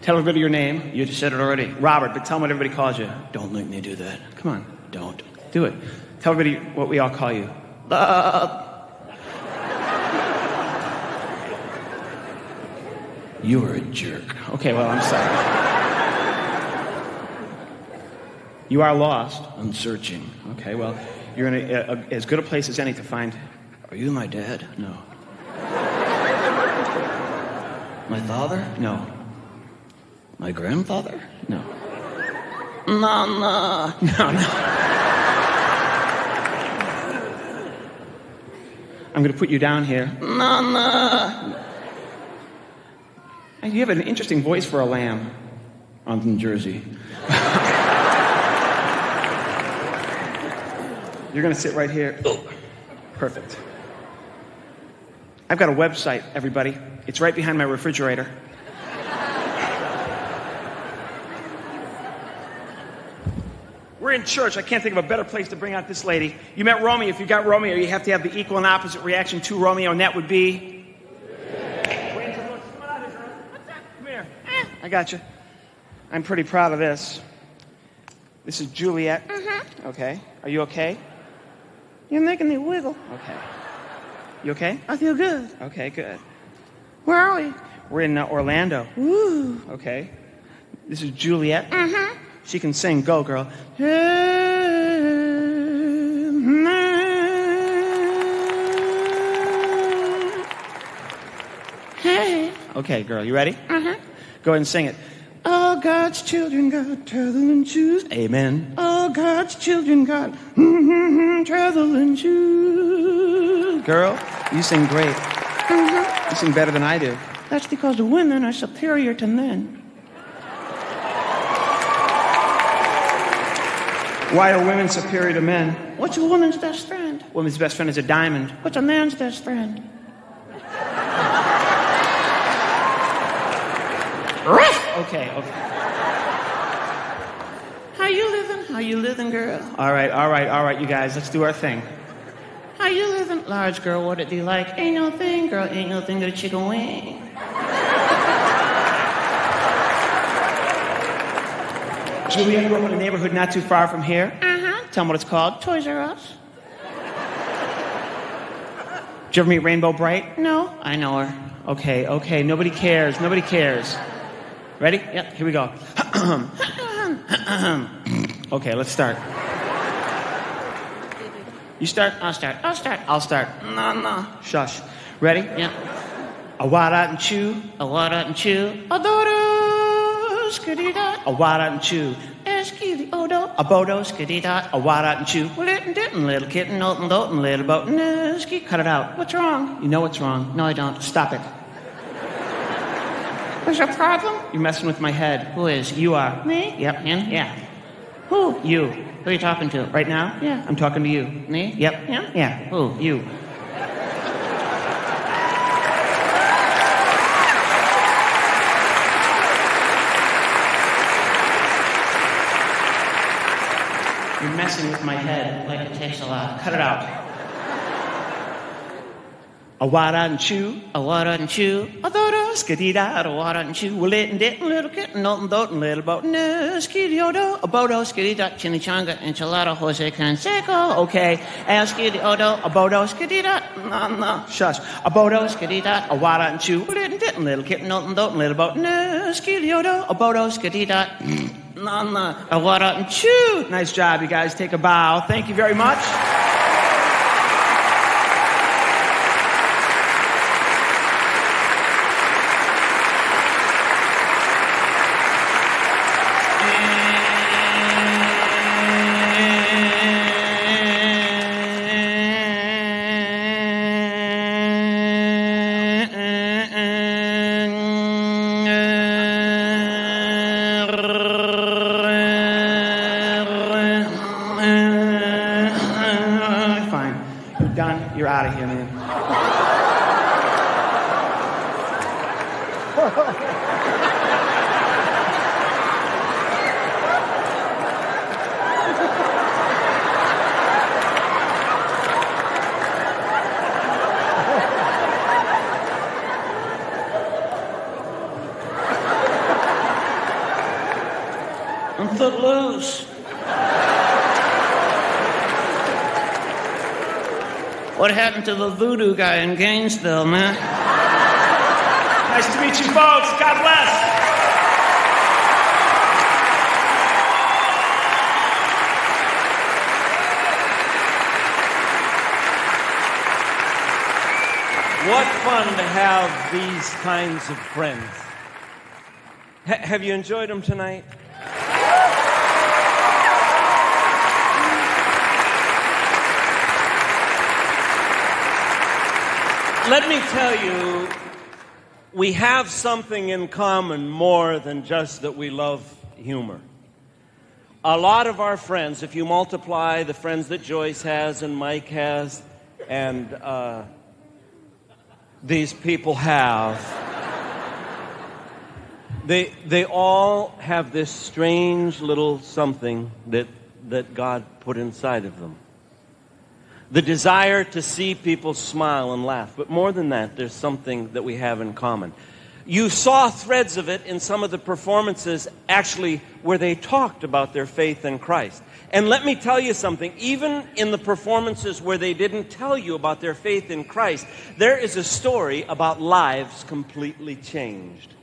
Tell everybody your name. You just said it already. Robert, but tell them what everybody calls you. Don't make me do that. Come on, don't. Do it. Tell everybody what we all call you. You are a jerk. Okay, well, I'm sorry. You are lost. I'm searching. Okay, well, you're in as good a place as any to find... Are you my dad? No. My father? No. My grandfather? No. No. I'm going to put you down here. No. You have an interesting voice for a lamb. I'm from Jersey. You're going to sit right here. Oh, perfect. I've got a website, everybody. It's right behind my refrigerator. We're in church. I can't think of a better place to bring out this lady. You met Romeo. If you got Romeo, you have to have the equal and opposite reaction to Romeo, and that would be... Come here. I got you. I'm pretty proud of this. This is Juliet. Mm-hmm. Okay. Are you okay? You're making me wiggle. Okay. You okay? I feel good. Okay, good. Where are we? We're in Orlando. Woo. Okay. This is Juliet. Mm-hmm. She can sing. Go, girl. Hey. Okay, girl. You ready? Mm-hmm. Go ahead and sing it. All God's children got traveling shoes. Amen. All God's children got traveling shoes. Girl, you sing great. Mm-hmm. You sing better than I do. That's because the women are superior to men. Why are women superior to men? What's a woman's best friend? Woman's best friend is a diamond. What's a man's best friend? Okay. How you living, girl? All right, you guys, let's do our thing. How you living? Large girl, what it be like? Ain't no thing, girl, ain't no thing but a chicken wing. Julia grew up in a neighborhood not too far from here. Uh-huh. Tell them what it's called. Toys R Us. Did you ever meet Rainbow Bright? No. I know her. Okay. Nobody cares. Ready? Yep, here we go. Okay, let's start. You start? I'll start. No. Shush. Ready? Yeah. A wad out and chew. A dodo, skiddy-dot. A wad out and chew. Skiddy-odo. A bodo, skiddy-dot. A wad out and chew. Little little kitten, notin' dotin', little boat, cut it out. What's wrong? You know what's wrong. No, I don't. Stop it. There's a problem? You're messing with my head. Who is? You are. Me? Yep, him? Yeah. Who? You. Who are you talking to? Right now? Yeah. I'm talking to you. Me? Yep. Him? Yeah. Who? You. You're messing with my head like it takes a lot. Cut it out. A why don't you? A why don't you? A dodo skidida, a why don't you? Well, it did little kitten, nothing doting, little boat, no skidiodo, a bodo skidida, chimichanga, enchilada, Jose Canseco, okay. And skidiodo, a bodo skidida, no, shush. A bodo skidida, a why don't you? Well, it did little kitten, nothing doting, little boat, no skidiodo, a bodo skidida, no, a why don't you? Nice job, you guys. Take a bow. Thank you very much. You're out of here, man. I'm footloose. What happened to the voodoo guy in Gainesville, man? Nice to meet you folks. God bless. What fun to have these kinds of friends. Have you enjoyed them tonight? Let me tell you, we have something in common more than just that we love humor. A lot of our friends, if you multiply the friends that Joyce has and Mike has and these people have, they all have this strange little something that God put inside of them. The desire to see people smile and laugh. But more than that, there's something that we have in common. You saw threads of it in some of the performances, actually, where they talked about their faith in Christ. And let me tell you something. Even in the performances where they didn't tell you about their faith in Christ, there is a story about lives completely changed.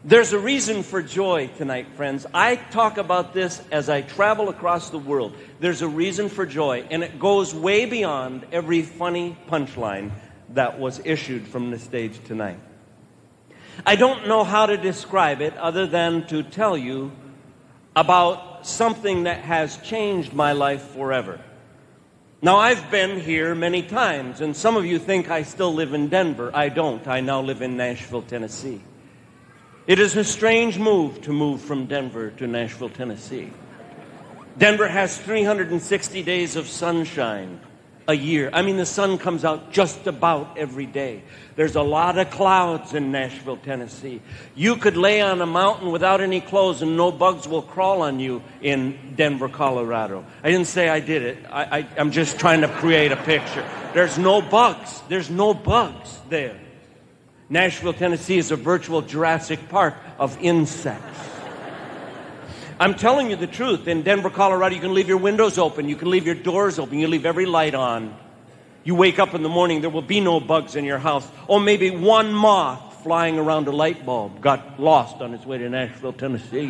There's a reason for joy tonight, friends. I talk about this as I travel across the world. There's a reason for joy, and it goes way beyond every funny punchline that was issued from the stage tonight. I don't know how to describe it other than to tell you about something that has changed my life forever. Now, I've been here many times, and some of you think I still live in Denver. I don't. I now live in Nashville, Tennessee. It is a strange move to move from Denver to Nashville, Tennessee. Denver has 360 days of sunshine a year. I mean, the sun comes out just about every day. There's a lot of clouds in Nashville, Tennessee. You could lay on a mountain without any clothes and no bugs will crawl on you in Denver, Colorado. I didn't say I did it. I'm just trying to create a picture. There's no bugs. There's no bugs there. Nashville, Tennessee is a virtual Jurassic Park of insects. I'm telling you the truth. In Denver, Colorado, you can leave your windows open. You can leave your doors open. You leave every light on. You wake up in the morning, there will be no bugs in your house. Or maybe one moth flying around a light bulb got lost on its way to Nashville, Tennessee.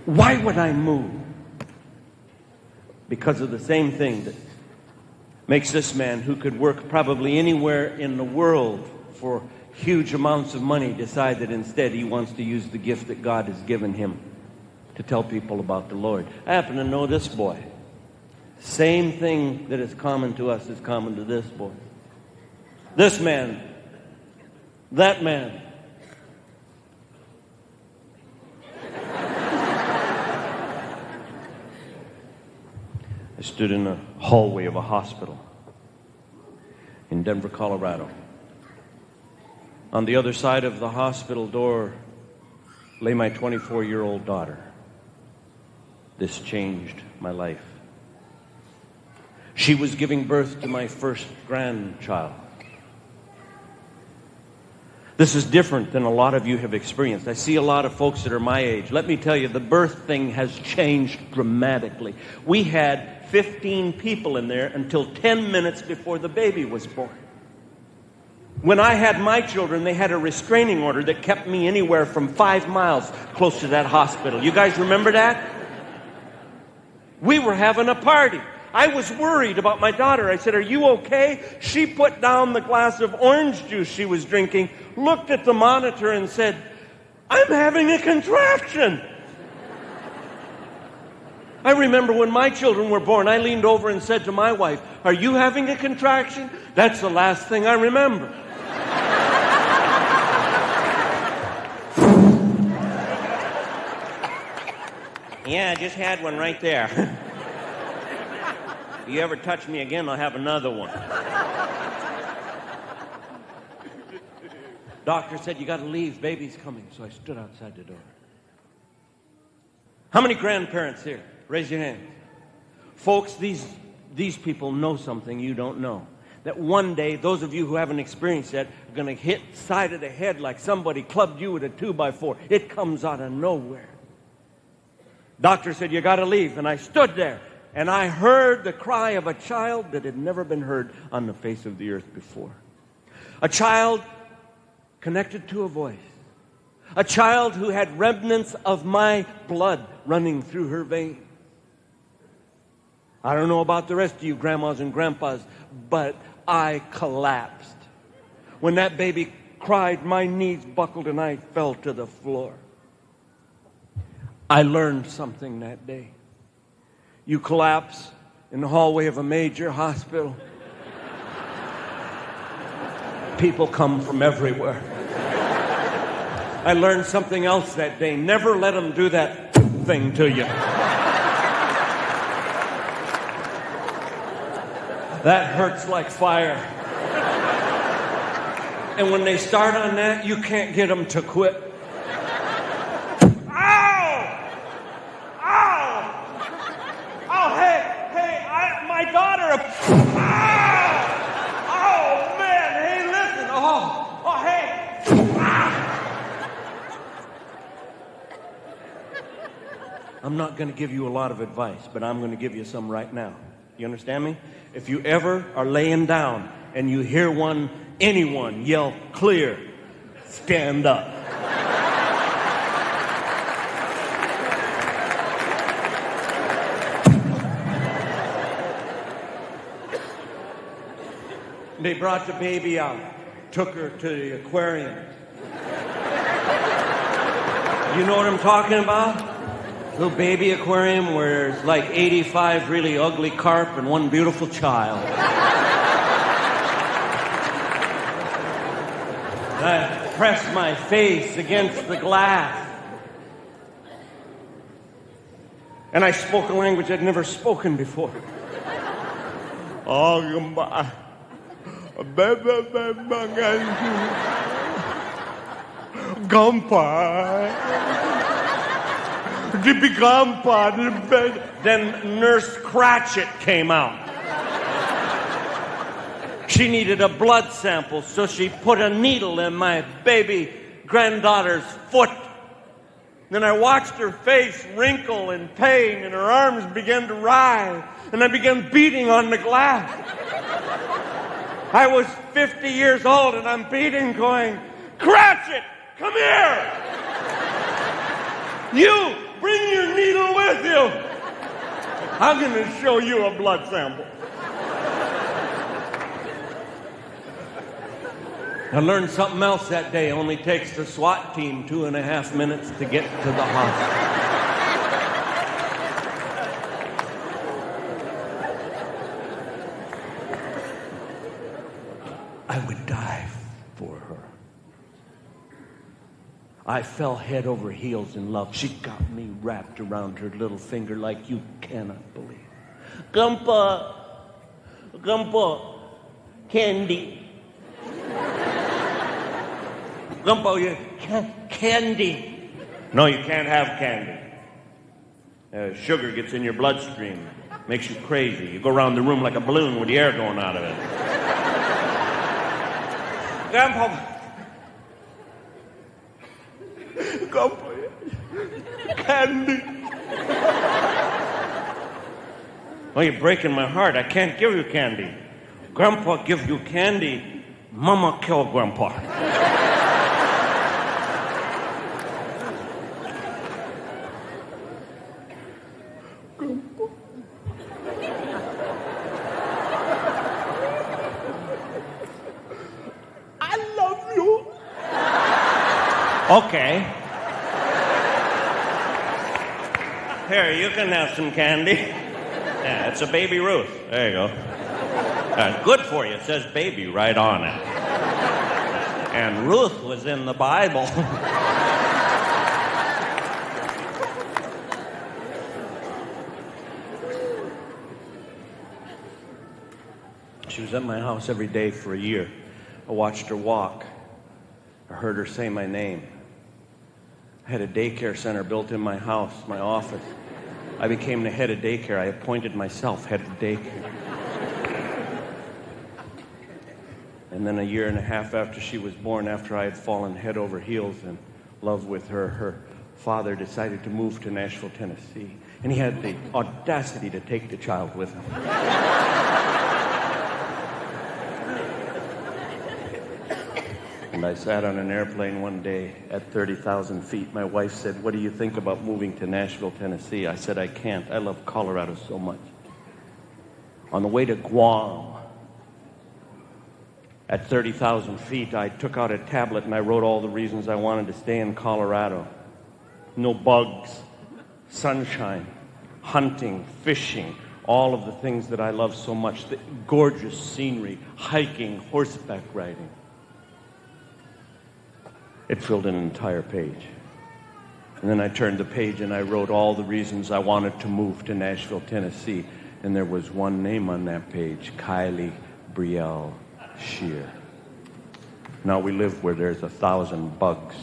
Why would I move? Because of the same thing that makes this man, who could work probably anywhere in the world for huge amounts of money, decide that instead he wants to use the gift that God has given him to tell people about the Lord. I happen to know this boy. Same thing that is common to us is common to this boy. This man, that man. I stood in the hallway of a hospital in Denver, Colorado. On the other side of the hospital door lay my 24-year-old daughter. This changed my life. She was giving birth to my first grandchild. This is different than a lot of you have experienced. I see a lot of folks that are my age. Let me tell you, the birth thing has changed dramatically. We had 15 people in there until 10 minutes before the baby was born. When I had my children, they had a restraining order that kept me anywhere from 5 miles close to that hospital. You guys remember that? We were having a party. I was worried about my daughter. I said, "Are you okay?" She put down the glass of orange juice she was drinking, looked at the monitor and said, "I'm having a contraction." I remember when my children were born, I leaned over and said to my wife, "Are you having a contraction?" That's the last thing I remember. Yeah, I just had one right there. If you ever touch me again, I'll have another one. Doctor said, "You got to leave. Baby's coming." So I stood outside the door. How many grandparents here? Raise your hand. Folks, these people know something you don't know. That one day, those of you who haven't experienced that are going to hit side of the head like somebody clubbed you with a 2x4. It comes out of nowhere. Doctor said, "You got to leave." And I stood there. And I heard the cry of a child that had never been heard on the face of the earth before. A child connected to a voice. A child who had remnants of my blood running through her veins. I don't know about the rest of you grandmas and grandpas, but I collapsed. When that baby cried, my knees buckled and I fell to the floor. I learned something that day. You collapse in the hallway of a major hospital. People come from everywhere. I learned something else that day. Never let them do that thing to you. That hurts like fire. And when they start on that, you can't get them to quit. I'm not going to give you a lot of advice, but I'm going to give you some right now. You understand me? If you ever are laying down and you hear anyone yell clear, stand up. They brought the baby out, took her to the aquarium. You know what I'm talking about? Little baby aquarium where there's like 85 really ugly carp and one beautiful child. I pressed my face against the glass. And I spoke a language I'd never spoken before. Then Nurse Cratchit came out. She needed a blood sample, so she put a needle in my baby granddaughter's foot. Then I watched her face wrinkle in pain, and her arms began to writhe, and I began beating on the glass. I was 50 years old, and I'm beating, going, "Cratchit, come here! You, bring your needle with you. I'm going to show you a blood sample." I learned something else that day. It only takes the SWAT team 2.5 minutes to get to the hospital. I would die for her. I fell head over heels in love. She got me wrapped around her little finger like you cannot believe. Gumpa, candy. Gumpa, candy. No, you can't have candy. Sugar gets in your bloodstream. Makes you crazy. You go around the room like a balloon with the air going out of it. Grandpa, candy. Oh, you're breaking my heart. I can't give you candy. Grandpa give you candy. Mama kill Grandpa. I love you. Okay. Here, you can have some candy. Yeah, it's a Baby Ruth. There you go. Good for you. It says baby right on it. And Ruth was in the Bible. She was at my house every day for a year. I watched her walk. I heard her say my name. I had a daycare center built in my house, my office. I became the head of daycare. I appointed myself head of daycare. And then a year and a half after she was born, after I had fallen head over heels in love with her, her father decided to move to Nashville, Tennessee. And he had the audacity to take the child with him. And I sat on an airplane one day at 30,000 feet. My wife said, "What do you think about moving to Nashville, Tennessee?" I said, "I can't. I love Colorado so much." On the way to Guam, at 30,000 feet, I took out a tablet and I wrote all the reasons I wanted to stay in Colorado. No bugs, sunshine, hunting, fishing, all of the things that I love so much. The gorgeous scenery, hiking, horseback riding. It filled an entire page. And then I turned the page and I wrote all the reasons I wanted to move to Nashville, Tennessee. And there was one name on that page, Kylie Brielle Shear. Now we live where there's 1,000 bugs.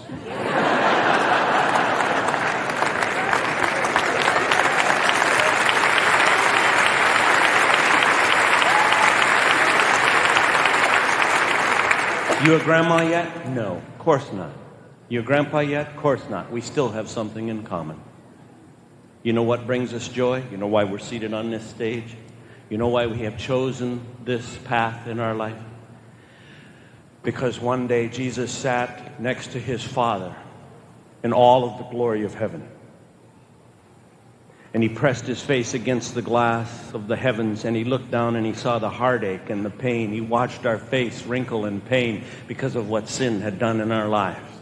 You a grandma yet? No, of course not. You a grandpa yet? Of course not. We still have something in common. You know what brings us joy? You know why we're seated on this stage? You know why we have chosen this path in our life? Because one day Jesus sat next to his Father in all of the glory of heaven. And he pressed his face against the glass of the heavens, and he looked down and he saw the heartache and the pain. He watched our face wrinkle in pain because of what sin had done in our lives.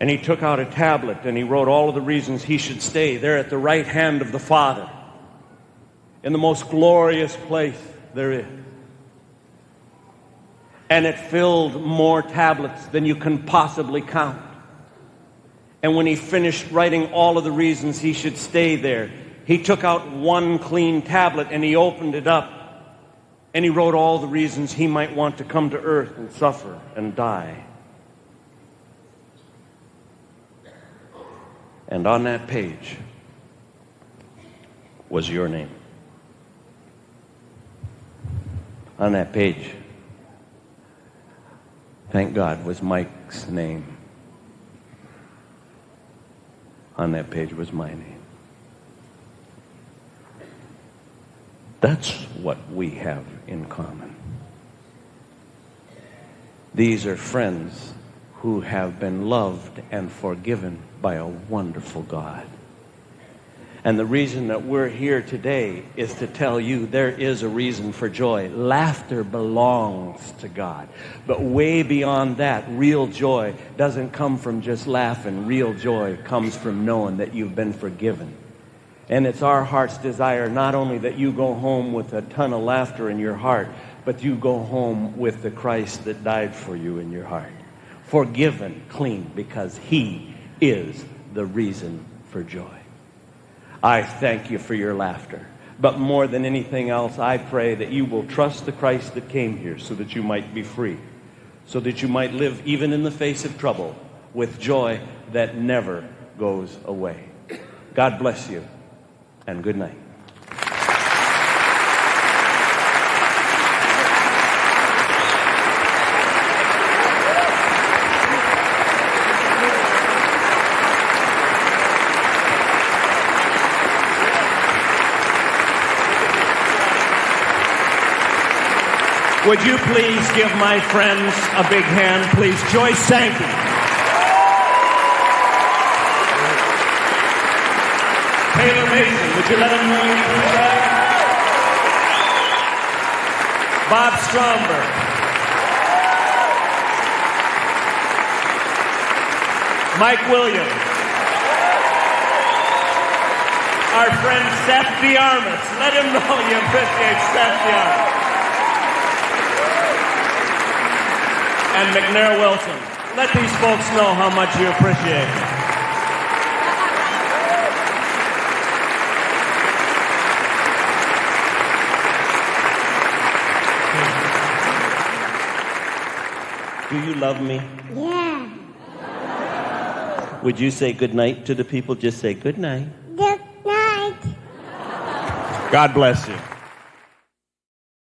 And he took out a tablet and he wrote all of the reasons he should stay there at the right hand of the Father, in the most glorious place there is. And it filled more tablets than you can possibly count. And when he finished writing all of the reasons he should stay there, he took out one clean tablet and he opened it up. And he wrote all the reasons he might want to come to earth and suffer and die. And on that page was your name. On that page, thank God, was Mike's name. On that page was my name. That's what we have in common. These are friends who have been loved and forgiven by a wonderful God. And the reason that we're here today is to tell you there is a reason for joy. Laughter belongs to God. But way beyond that, real joy doesn't come from just laughing. Real joy comes from knowing that you've been forgiven. And it's our heart's desire not only that you go home with a ton of laughter in your heart, but you go home with the Christ that died for you in your heart. Forgiven, clean, because he is the reason for joy. I thank you for your laughter. But more than anything else, I pray that you will trust the Christ that came here so that you might be free, so that you might live even in the face of trouble with joy that never goes away. God bless you. and good night. Would you please give my friends a big hand, please? Joyce Sankey. Taylor Mason, would you let him know you appreciate it? Bob Stromberg. Mike Williams. Our friend Seth DeArmas. Let him know you appreciate Seth DeArmas. And McNair Wilson. Let these folks know how much you appreciate it. Do you love me? Yeah. Would you say good night to the people? Just say good night. Good night. God bless you.